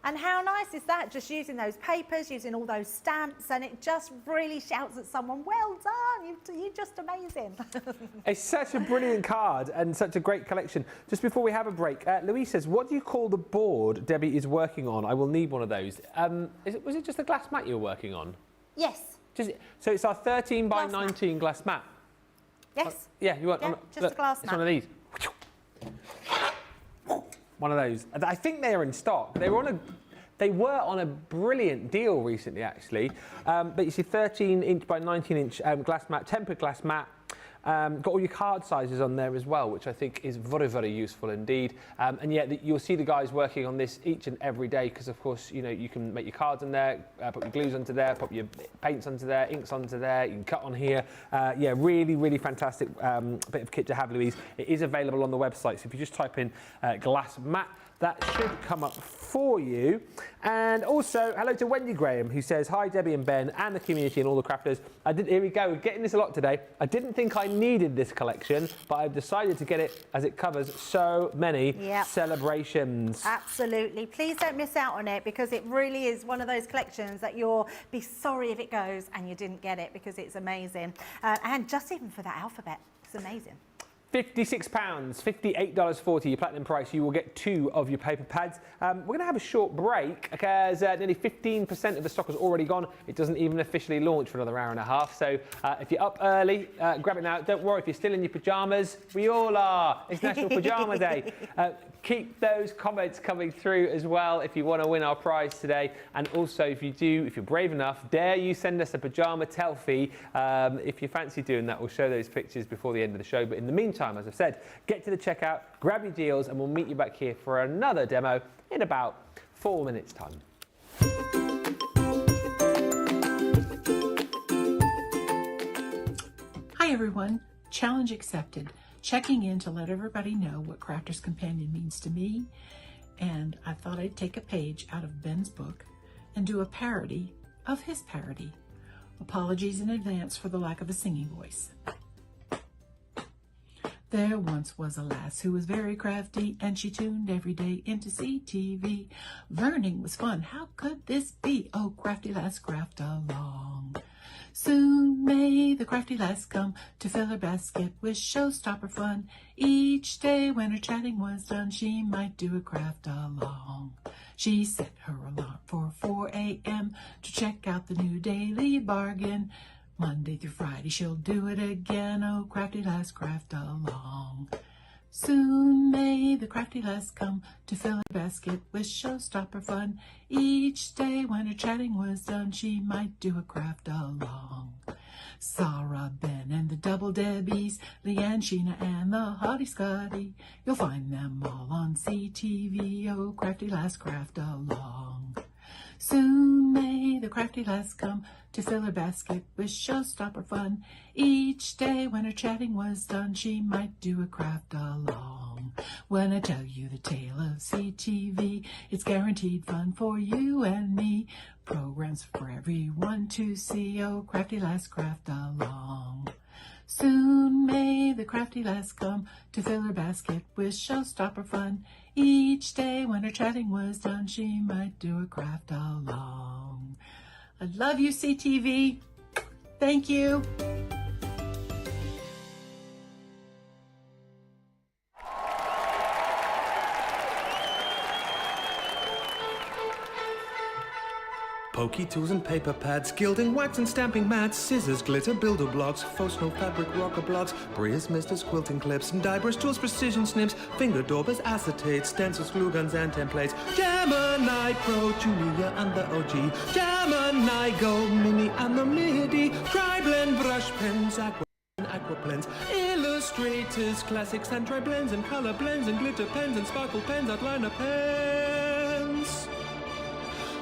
And how nice is that? Just using those papers, using all those stamps, and it just really shouts at someone, well done, you're just amazing. It's such a brilliant card and such a great collection. Just before we have a break, Louise says, what do you call the board Debbie is working on? I will need one of those. Was it just a glass mat you were working on? Yes. So it's our 13 by Glass 19 glass mat? Yes. Yeah, you want just a glass it's mat. one of these. One of those. I think they are in stock. They were on a brilliant deal recently, actually. But you see 13-inch by 19-inch glass mat, tempered glass mat. Got all your card sizes on there as well, which I think is very, very useful indeed. And yet you'll see the guys working on this each and every day because, of course, you know, you can make your cards on there, put your glues onto there, put your paints onto there, inks onto there, you can cut on here. Yeah, really, really fantastic bit of kit to have, Louise. It is available on the website, so if you just type in glass mat, that should come up for you. And also, hello to Wendy Graham, who says, hi, Debbie and Ben and the community and all the crafters. Here we go, we're getting this a lot today. I didn't think I needed this collection, but I've decided to get it as it covers so many celebrations. Absolutely. Please don't miss out on it because it really is one of those collections that you'll be sorry if it goes and you didn't get it because it's amazing. And just even for that alphabet, it's amazing. £56, $58.40, your platinum price. You will get 2 of your paper pads. We're going to have a short break because nearly 15% of the stock has already gone. It doesn't even officially launch for another hour and a half. So if you're up early, grab it now. Don't worry if you're still in your pyjamas. We all are. It's National Pajama Day. Keep those comments coming through as well if you want to win our prize today. And also, if you're brave enough, dare you send us a pajama selfie. If you fancy doing that, we'll show those pictures before the end of the show. But in the meantime, as I've said, get to the checkout, grab your deals, and we'll meet you back here for another demo in about 4 minutes' time. Hi everyone, challenge accepted. Checking in to let everybody know what Crafter's Companion means to me, and I thought I'd take a page out of Ben's book and do a parody of his parody. Apologies in advance for the lack of a singing voice. There once was a lass who was very crafty, and she tuned every day into CTV. Learning was fun, how could this be? Oh, crafty lass, craft along. Soon may the crafty lass come to fill her basket with showstopper fun. Each day when her chatting was done, she might do a craft along. She set her alarm for 4 a.m. to check out the new daily bargain. Monday through Friday she'll do it again. Oh, crafty lass, craft along. Soon may the crafty lass come to fill her basket with showstopper fun. Each day when her chatting was done, she might do a craft along. Sarah, Ben, and the Double Debbies, Leanne, Sheena, and the Hottie Scotty. You'll find them all on CTV. Oh, crafty lass, craft along. Soon may the crafty lass come to fill her basket with showstopper fun. Each day when her chatting was done, she might do a craft along. When I tell you the tale of CTV, it's guaranteed fun for you and me. Programs for everyone to see. Oh, crafty lass, craft along. Soon may the crafty lass come to fill her basket with showstopper fun. Each day when her chatting was done, she might do a craft along. I love you, CTV. Thank you. Pokey tools and paper pads, gilding, wax and stamping mats, scissors, glitter, builder blocks, faux snow fabric, rocker blocks, Breers, misters, quilting clips, and die brush tools, precision snips, finger daubers, acetates, stencils, glue guns and templates, Gemini Pro, Julia and the OG, Gemini Go, Mini and the MIDI, tri-blend brush pens, aqua blends, illustrators, classics and tri-blends and color blends and glitter pens and sparkle pens, outliner pens.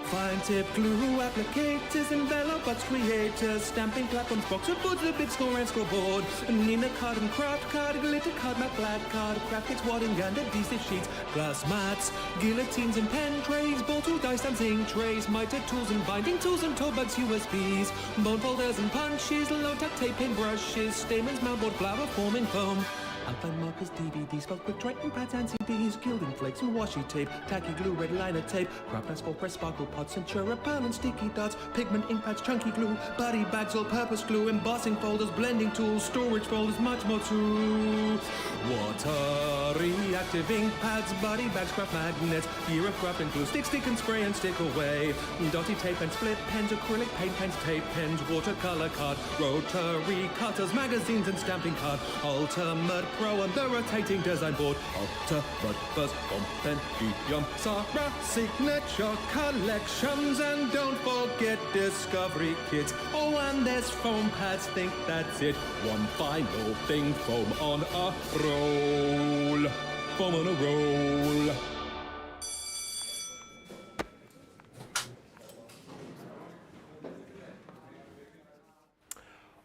Fine tip glue applicators, envelope box creators, stamping platforms, boxer boards, the big score and scoreboard, Nina card and craft card, glitter card, matte black card, graphics, wadding and adhesive sheets, glass mats, guillotines and pen trays, ball tool, dice dancing trays, mitre tools and binding tools and tool bags, USBs, bone folders and punches, low-tack tape, paint brushes, stamens, mountboard, flower forming foam, outline markers, DVDs, spelled quick Triton pads and CDs, gilding flakes and washi tape, tacky glue, red liner tape, craft asphalt, press sparkle pots, Centura pearl and sticky dots, pigment ink pads, chunky glue, body bags, all-purpose glue, embossing folders, blending tools, storage folders, much more too. Water reactive ink pads, body bags, craft magnets, year of craft and glue, stick and spray and stick away, dotty tape and split pens, acrylic paint pens, tape pens, watercolor card, rotary cutters, magazines and stamping card, ultimate Pro and the rotating design board, ultimate first compendium, Sarah signature collections, and don't forget discovery kits. Oh, and there's foam pads, think that's it. One final thing, foam on a roll, foam on a roll.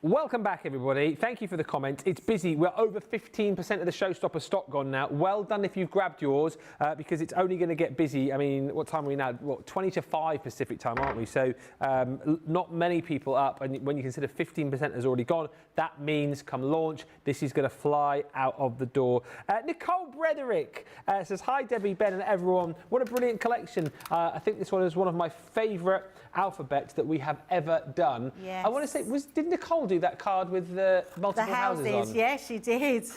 Welcome back, everybody. Thank you for the comments. It's busy. We're over 15% of the showstopper stock gone now. Well done if you've grabbed yours, because it's only going to get busy. I mean, what time are we now? What, 20 to 5 Pacific time, aren't we? So not many people up. And when you consider 15% has already gone, that means come launch, this is going to fly out of the door. Nicole Brederick says, hi, Debbie, Ben, and everyone. What a brilliant collection. I think this one is one of my favourite alphabets that we have ever done. Yes. I want to say, did Nicole do that card with the multiple houses on? Yes, she did.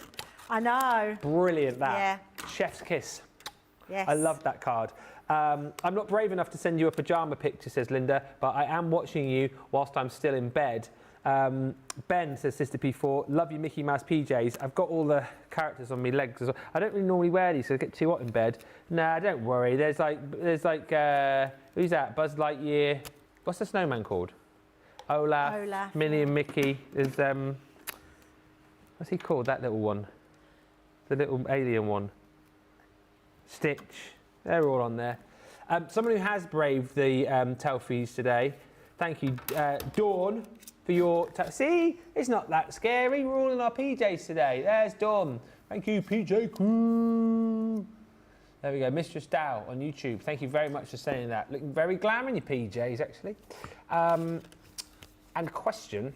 I know. Brilliant, that. Yeah. Chef's kiss. Yes. I love that card. I'm not brave enough to send you a pajama picture, says Linda, but I am watching you whilst I'm still in bed. Ben, says Sister P4, love you Mickey Mouse PJs. I've got all the characters on my legs as well. I don't really normally wear these, so I get too hot in bed. Nah, don't worry. There's like, who's that? Buzz Lightyear. What's the snowman called? Olaf. Minnie and Mickey. There's, what's he called, that little one? The little alien one. Stitch. They're all on there. Someone who has braved the Telfies today. Thank you, Dawn, for your... See, it's not that scary. We're all in our PJs today. There's Dawn. Thank you, PJ Crew. There we go, Mistress Dow on YouTube. Thank you very much for saying that. Looking very glam in your PJs, actually. And question.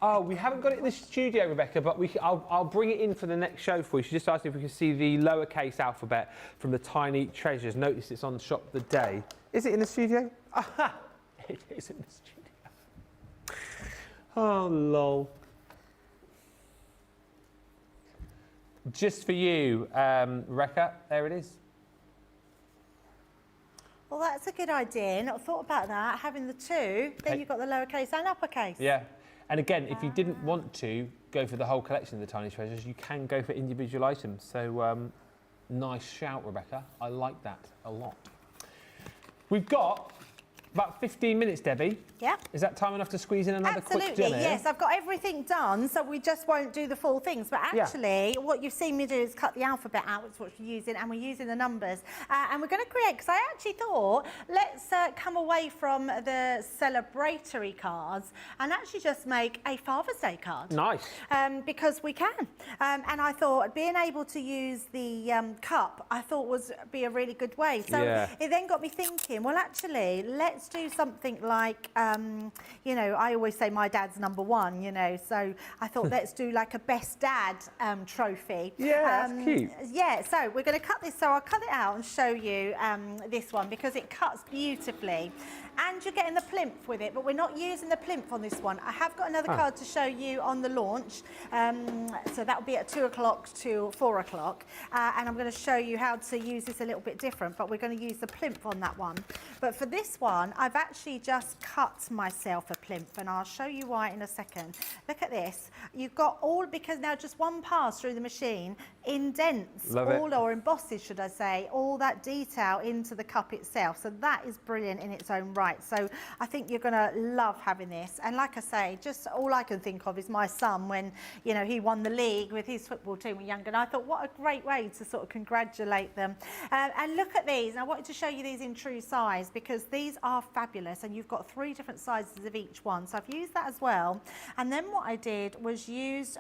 Oh, we haven't got it in the studio, Rebecca, but I'll bring it in for the next show for you. She just asked if we can see the lowercase alphabet from the Tiny Treasures. Notice it's on Shop the Day. Is it in the studio? Aha! It is in the studio. Oh, lol. Just for you, Rebecca, there it is. Well, that's a good idea. Not thought about that. Having the two, then you've got the lowercase and uppercase. Yeah. And again, if you didn't want to go for the whole collection of the Tiny Treasures, you can go for individual items. So nice shout, Rebecca. I like that a lot. We've got about 15 minutes, Debbie. Yeah. Is that time enough to squeeze in another quick dinner? Yes. I've got everything done, so we just won't do the full things. But actually, what you've seen me do is cut the alphabet out, which is what we're using, and we're using the numbers. And we're going to create, because I actually thought, let's come away from the celebratory cards and actually just make a Father's Day card. Nice. Because we can. And I thought being able to use the cup, I thought be a really good way. So it then got me thinking, well, actually, let's let's do something like, you know, I always say my dad's #1, you know, so I thought let's do like a best dad trophy. Yeah, that's cute. Yeah, so we're going to cut this, so I'll cut it out and show you this one because it cuts beautifully. And you're getting the plinth with it, but we're not using the plinth on this one. I have got another card to show you on the launch, so that will be at 2 o'clock to 4 o'clock, and I'm going to show you how to use this a little bit different, but we're going to use the plinth on that one. But for this one, I've actually just cut myself a plinth, and I'll show you why in a second. Look at this. You've got all, because now just one pass through the machine indents or embosses, should I say, all that detail into the cup itself. So that is brilliant in its own right. So I think you're going to love having this. And like I say, just all I can think of is my son when, you know, he won the league with his football team when younger. And I thought, what a great way to sort of congratulate them. And look at these. And I wanted to show you these in true size because these are fabulous. And you've got 3 different sizes of each one. So I've used that as well. And then what I did was use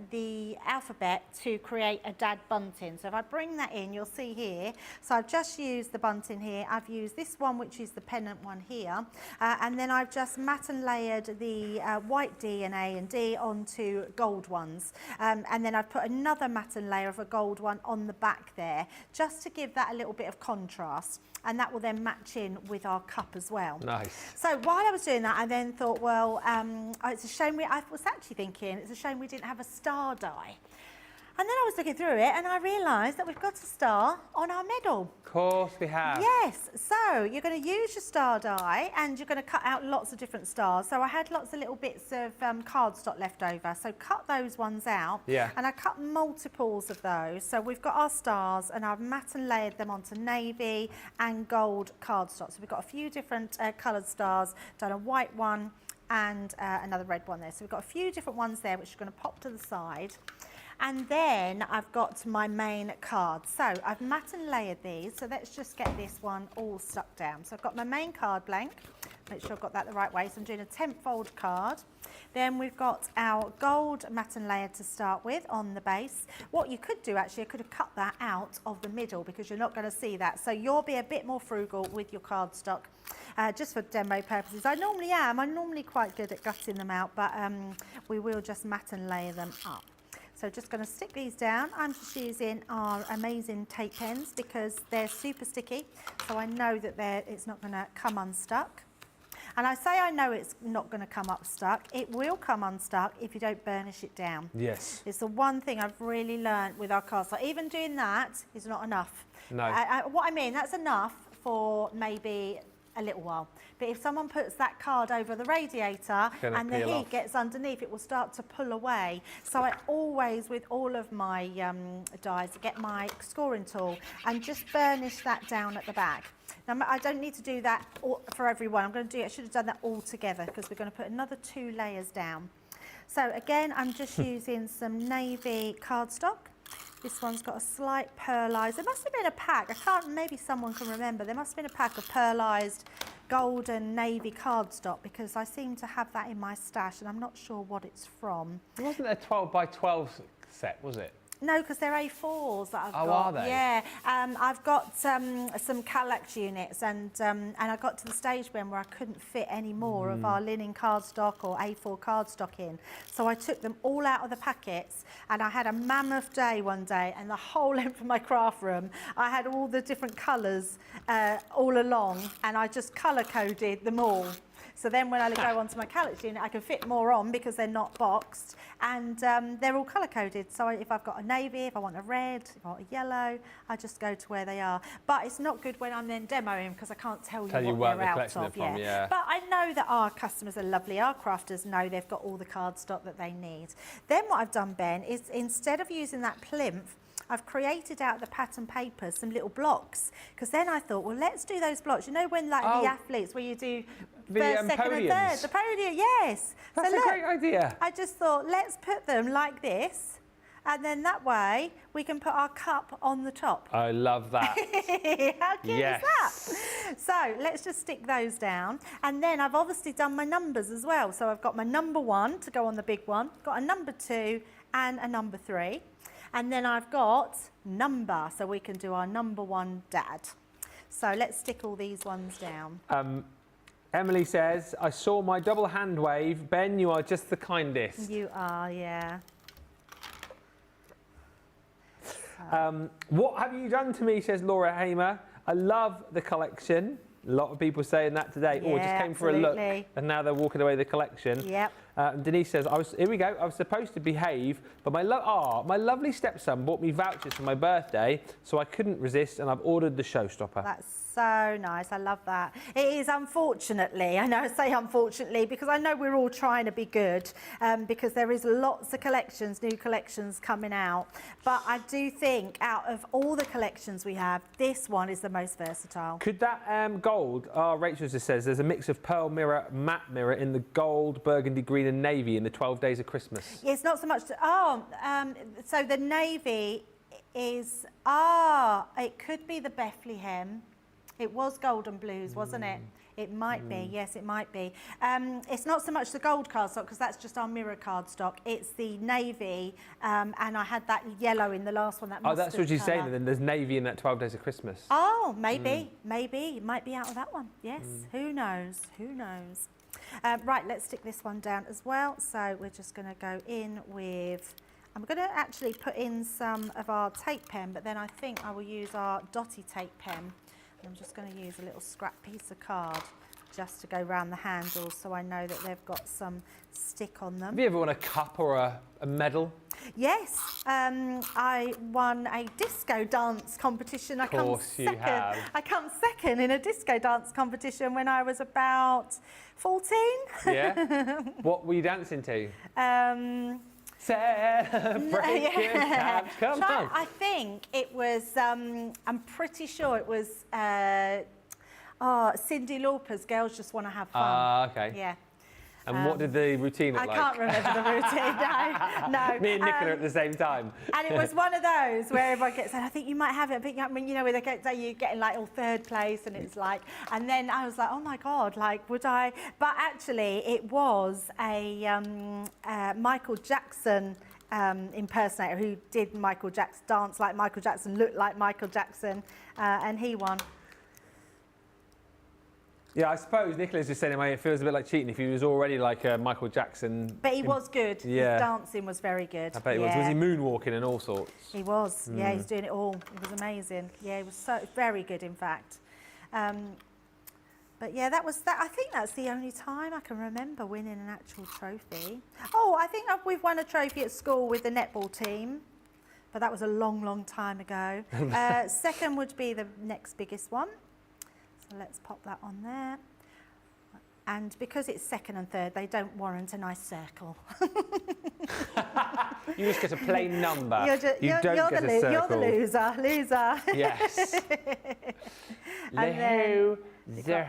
the alphabet to create a dad bunting. So if I bring that in, you'll see here. So I've just used the bunting here. I've used this one, which is the pennant one here. And then I've just matte and layered the white D and A and D onto gold ones. And then I've put another matte and layer of a gold one on the back there, just to give that a little bit of contrast. And that will then match in with our cup as well. Nice. So while I was doing that, I then thought, well, it's a shame I was actually thinking, it's a shame we didn't have a star die. And then I was looking through it and I realised that we've got a star on our medal. Of course we have. Yes, so you're going to use your star die and you're going to cut out lots of different stars. So I had lots of little bits of cardstock left over. So cut those ones out. Yeah. And I cut multiples of those. So we've got our stars and I've matte and layered them onto navy and gold cardstock. So we've got a few different coloured stars, done a white one and another red one there. So we've got a few different ones there which are going to pop to the side. And then I've got my main card. So I've matte and layered these. So let's just get this one all stuck down. So I've got my main card blank. Make sure I've got that the right way. So I'm doing a 10-fold card. Then we've got our gold matte and layer to start with on the base. What you could do actually, I could have cut that out of the middle because you're not going to see that. So you'll be a bit more frugal with your cardstock. Just for demo purposes. I normally am. I'm normally quite good at gutting them out, but we will just matte and layer them up. So just going to stick these down. I'm just using our amazing tape pens because they're super sticky. So I know that it's not going to come unstuck. And I say I know it's not going to come up stuck. It will come unstuck if you don't burnish it down. Yes. It's the one thing I've really learned with our cards. So even doing that is not enough. No. What I mean, that's enough for maybe a little while. But if someone puts that card over the radiator and the heat gets underneath, it will start to pull away. So I always, with all of my dies, get my scoring tool and just burnish that down at the back. Now, I don't need to do that for everyone. I'm going to do it, I should have done that all together because we're going to put another 2 layers down. So again, I'm just using some navy cardstock. This one's got a slight pearlised. There must have been a pack. I can't, maybe someone can remember. There must have been a pack of pearlised golden navy cardstock because I seem to have that in my stash and I'm not sure what it's from. It wasn't a 12 by 12 set, was it? No, because they're A4s that I've got. Oh, are they? Yeah, I've got some Kallax units, and I got to the stage when where I couldn't fit any more of our linen cardstock or A4 cardstock in. So I took them all out of the packets, and I had a mammoth day one day, and the whole length of my craft room, I had all the different colours all along, and I just colour-coded them all. So then when I go onto my Kallax unit, I can fit more on because they're not boxed and they're all colour-coded. So if I've got a navy, if I want a red, if I want a yellow, I just go to where they are. But it's not good when I'm then demoing because I can't tell you what they're out of. Yeah. But I know that our customers are lovely. Our crafters know they've got all the cardstock that they need. Then what I've done, Ben, is instead of using that plinth, I've created out of the pattern papers some little blocks because then I thought, well, let's do those blocks. You know when like the athletes where you do first, second and third, the podium, yes. That's so a great idea. I just thought, let's put them like this and then that way we can put our cup on the top. I love that. How cute is that? So let's just stick those down. And then I've obviously done my numbers as well. So I've got my number 1 to go on the big one, got a number 2 and a number 3. And then I've got number, so we can do our number 1 dad. So let's stick all these ones down. Emily says, I saw my double hand wave. Ben, you are just the kindest. You are, yeah. What have you done to me, says Laura Hamer. I love the collection. A lot of people saying that today. Oh, I just came for a look, and now they're walking away the collection. Yep. Denise says, here we go. I was supposed to behave, but my lovely stepson bought me vouchers for my birthday, so I couldn't resist, and I've ordered the showstopper. That's so nice. I love that. It is, unfortunately, I know I say unfortunately because I know we're all trying to be good, because there is lots of collections, new collections coming out. But I do think out of all the collections we have, this one is the most versatile. Could that gold, Rachel just says, there's a mix of pearl mirror, matte mirror in the gold, burgundy, green and navy in the 12 Days of Christmas. Yeah, it's not so much, so the navy is, it could be the Bethlehem. It was gold and blues, wasn't it? It might be, yes, it might be. It's not so much the gold cardstock because that's just our mirror cardstock. It's the navy, and I had that yellow in the last one. That that's what she's colour. saying. Then there's navy in that 12 Days of Christmas. Oh, maybe, maybe it might be out of that one. Yes, who knows? Who knows? Right, let's stick this one down as well. So we're just going to go in with. I'm going to actually put in some of our tape pen, but then I think I will use our dotty tape pen. I'm just going to use a little scrap piece of card just to go around the handles so I know that they've got some stick on them. Have you ever won a cup or a medal? Yes, I won a disco dance competition. Of course you have. I come second in a disco dance competition when I was about 14. Yeah? What were you dancing to? Celebrate good times, come on. I think it was, I'm pretty sure it was Cyndi Lauper's Girls Just Want to Have Fun. Okay. Yeah. And what did the routine look like? I can't remember the routine, no. Me and Nicola at the same time. And it was one of those where everyone gets, I think you might have it, but I mean, you know, where they get, you're getting like all third place and it's like, and then I was like, oh my God, like, would I? But actually it was a Michael Jackson impersonator who did Michael Jackson, dance like Michael Jackson, look like Michael Jackson, and he won. Yeah, I suppose Nicola's just saying it feels a bit like cheating if he was already like Michael Jackson. But he was good. Yeah. His dancing was very good. I bet he was. Was he moonwalking and all sorts? He was. Yeah, he's doing it all. It was amazing. Yeah, he was so very good, in fact. But yeah, that was that. I think that's the only time I can remember winning an actual trophy. Oh, I think we've won a trophy at school with the netball team, but that was a long, long time ago. Second would be the next biggest one. So let's pop that on there. And because it's second and third, they don't warrant a nice circle. You just get a plain number. You're the loser. Yes. And then Loser.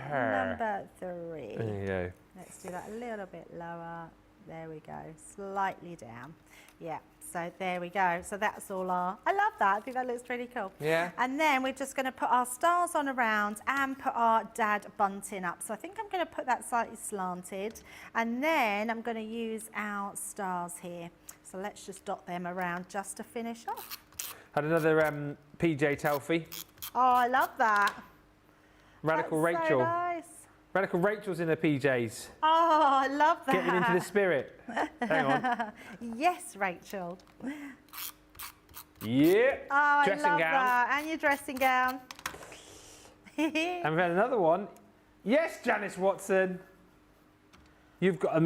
number 3. There you go. Let's do that a little bit lower. There we go. Slightly down. Yeah. So there we go. So that's all our. I love that. I think that looks pretty cool. Yeah. And then we're just going to put our stars on around and put our dad bunting up. So I think I'm going to put that slightly slanted. And then I'm going to use our stars here. So let's just dot them around just to finish off. Had another PJ Telfie. Oh, I love that. Radical That's Rachel. So nice. Radical Rachel's in her PJs. Oh, I love that. Getting into the spirit. Hang on. Yes, Rachel. Yeah. Oh, I dressing love gown. that. And your dressing gown. And we've had another one. Yes, Janice Watson. You've got,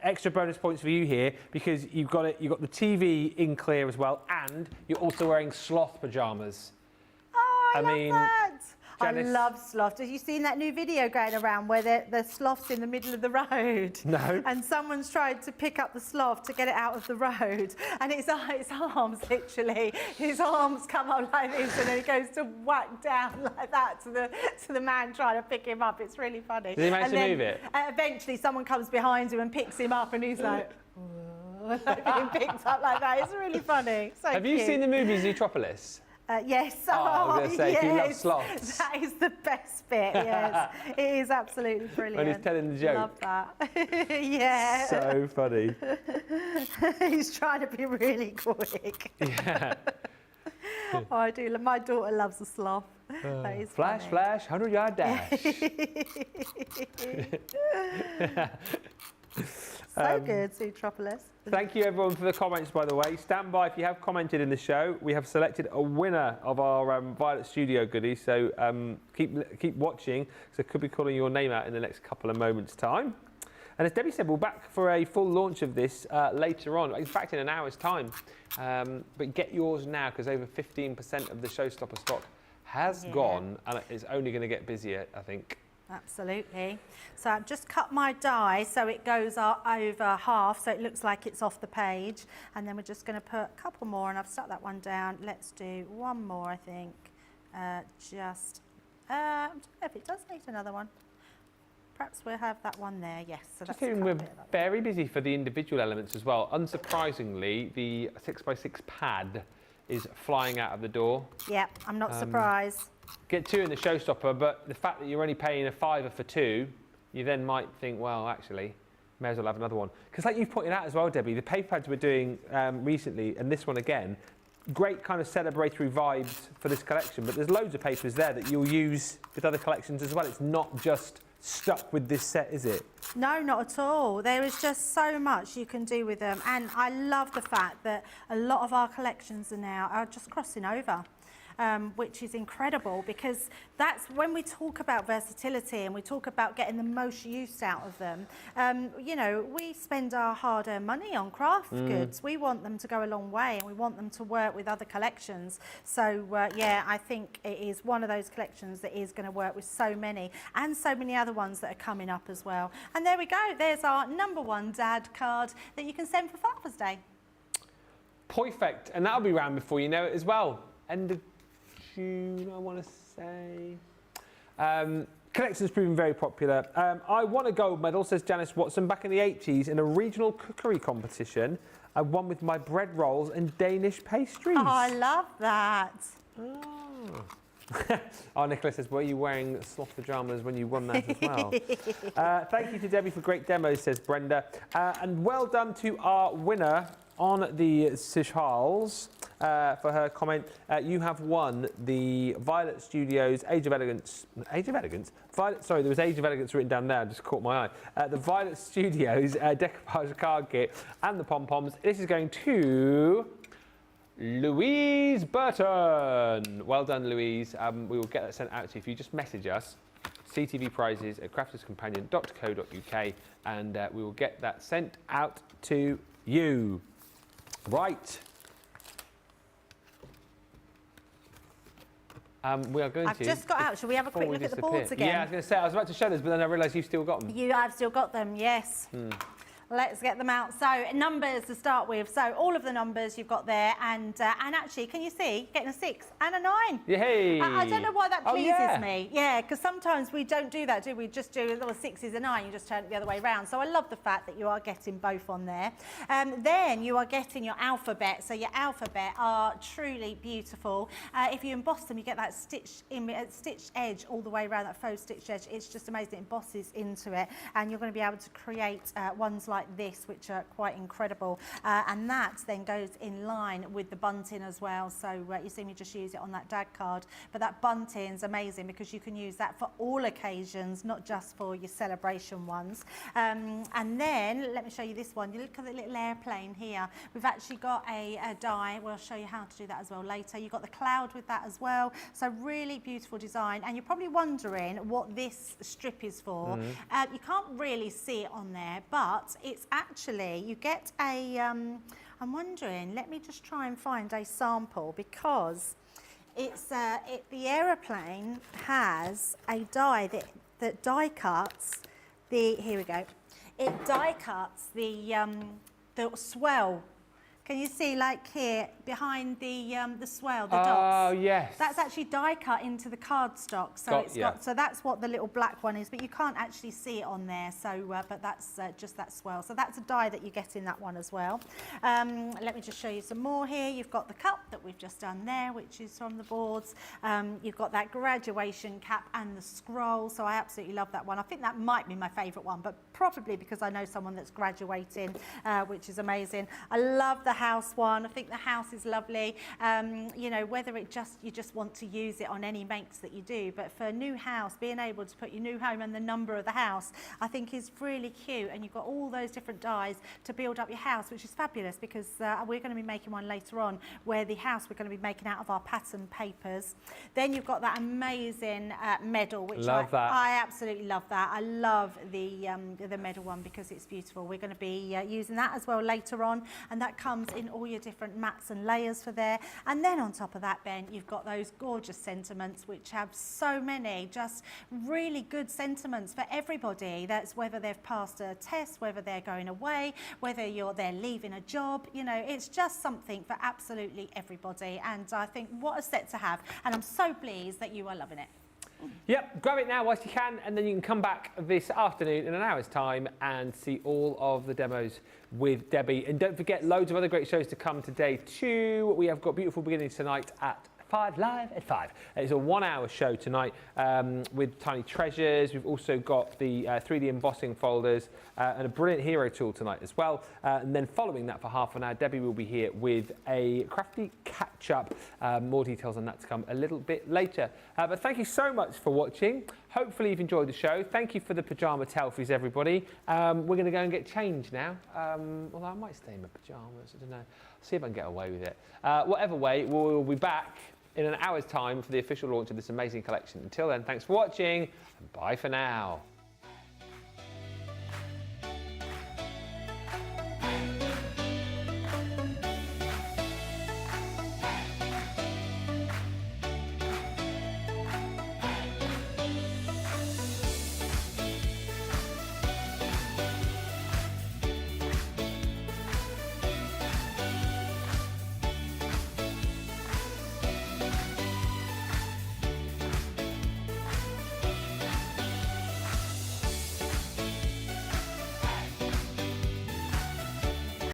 extra bonus points for you here because you've got it. You've got the TV in clear as well, and you're also wearing sloth pajamas. Oh, I love mean, that. Janice. I love sloths. Have you seen that new video going around where the sloth's in the middle of the road? No. And someone's tried to pick up the sloth to get it out of the road. And its arms, literally, his arms come up like this and then it goes to whack down like that to the man trying to pick him up. It's really funny. Did he manage and to then, move it? Eventually someone comes behind him and picks him up and he's like, like being picked up like that. It's really funny. So Have you cute. seen the movie Zootropolis? Yes. Oh, I was going to say, yes. if you love sloths. That is the best bit, yes. It is absolutely brilliant. When he's telling the joke. Love that. Yeah. So funny. He's trying to be really quick. Yeah. Oh, I do. My daughter loves a sloth. That is Flash, funny. flash, 100-yard dash. So good, Zootropolis. Thank you everyone for the comments, by the way. Stand by if you have commented in the show. We have selected a winner of our Violet Studio goodies, so keep watching, because I could be calling your name out in the next couple of moments' time. And as Debbie said, we're back for a full launch of this later on, in fact in an hour's time. But get yours now, because over 15% of the showstopper stock has gone, and it's only going to get busier, I think. Absolutely. So I've just cut my die so it goes over half, so it looks like it's off the page. And then we're just going to put a couple more, and I've stuck that one down. Let's do one more, I think. I don't know if it does need another one. Perhaps we'll have that one there, yes. So Just that's hearing we're very busy for the individual elements as well. Unsurprisingly, the 6x6 pad is flying out of the door. Yeah, I'm not surprised. Get 2 in the showstopper, but the fact that you're only paying a £5 for 2, you then might think, well, actually, may as well have another one. Because like you've pointed out as well, Debbie, the paper pads we're doing recently, and this one again, great kind of celebratory vibes for this collection, but there's loads of papers there that you'll use with other collections as well. It's not just stuck with this set, is it? No, not at all. There is just so much you can do with them, and I love the fact that a lot of our collections are just crossing over. Which is incredible, because that's when we talk about versatility and we talk about getting the most use out of them. You know, we spend our hard-earned money on craft goods. We want them to go a long way, and we want them to work with other collections. So yeah, I think it is one of those collections that is going to work with so many, and so many other ones that are coming up as well. And there we go. There's our #1 dad card that you can send for Father's Day. Perfect, and that'll be round before you know it as well. End of June, I want to say. Collection's proven very popular. I won a gold medal, says Janice Watson, back in the 80s in a regional cookery competition. I won with my bread rolls and Danish pastries. Oh, I love that. Oh. Oh, Nicola says, were you wearing sloth pajamas when you won that as well? Thank you to Debbie for great demos, says Brenda. And well done to our winner on the Seychelles for her comment. You have won the Violet Studios Age of Elegance. Age of Elegance? Sorry, there was Age of Elegance written down there. I just caught my eye. The Violet Studios decoupage card kit and the pom-poms. This is going to Louise Burton. Well done, Louise. We will get that sent out to you if you just message us, ctvprizes@crafterscompanion.co.uk, and we will get that sent out to you. Right. We are going to. I've just got out. Shall we have a quick look at the boards again? Yeah, I was going to say, I was about to show this, but then I realised you've still got them. I've still got them, yes. Let's get them out. So numbers to start with. So all of the numbers you've got there, and actually, can you see, getting a 6 and a 9? Yay! I don't know why that pleases yeah. me. Yeah, because sometimes we don't do that, do we? Just do little 6s and 9, you just turn it the other way around. So I love the fact that you are getting both on there. Then you are getting your alphabet. So your alphabet are truly beautiful. If you emboss them, you get that stitched edge all the way around, that faux stitched edge. It's just amazing. It embosses into it, and you're going to be able to create ones like this, which are quite incredible, and that then goes in line with the bunting as well. So you see me just use it on that dad card, but that bunting's amazing because you can use that for all occasions, not just for your celebration ones. And then let me show you this one. You look at the little airplane here. We've actually got a die. We'll show you how to do that as well later. You've got the cloud with that as well. So really beautiful design, and you're probably wondering what this strip is for. You can't really see it on there, but it's actually, you get a, I'm wondering, let me just try and find a sample, because it's, the aeroplane has a die that die cuts the, here we go, it die cuts the swell. Can you see, like here, behind the swell, the dots? Oh, yes. That's actually die cut into the cardstock. So so that's what the little black one is, but you can't actually see it on there. So, but that's just that swell. So that's a die that you get in that one as well. Let me just show you some more here. You've got the cup that we've just done there, which is from the boards. You've got that graduation cap and the scroll. So I absolutely love that one. I think that might be my favourite one, but probably because I know someone that's graduating, which is amazing. I love the house one. I think the house is lovely. You know, whether you just want to use it on any makes that you do, but for a new house, being able to put your new home and the number of the house, I think is really cute. And you've got all those different dies to build up your house, which is fabulous, because we're going to be making one later on where the house we're going to be making out of our pattern papers. Then you've got that amazing medal, which I absolutely love that. I love the medal one because it's beautiful. We're going to be using that as well later on, and that comes in all your different mats and layers for there. And then on top of that, Ben, you've got those gorgeous sentiments which have so many just really good sentiments for everybody. That's whether they've passed a test, whether they're going away, whether they're leaving a job. You know, it's just something for absolutely everybody, and I think what a set to have, and I'm so pleased that you are loving it. Yep, grab it now whilst you can, and then you can come back this afternoon in an hour's time and see all of the demos with Debbie. And don't forget, loads of other great shows to come today too. We have got Beautiful Beginnings tonight at 5, live at 5. It's a 1-hour show tonight with Tiny Treasures. We've also got the 3D embossing folders and a brilliant hero tool tonight as well. And then following that for half an hour, Debbie will be here with a crafty catch-up. More details on that to come a little bit later. But thank you so much for watching. Hopefully you've enjoyed the show. Thank you for the pajama selfies, everybody. We're going to go and get changed now. Although I might stay in my pajamas. I don't know. See if I can get away with it. Whatever way, we'll be back in an hour's time for the official launch of this amazing collection. Until then, thanks for watching, and bye for now.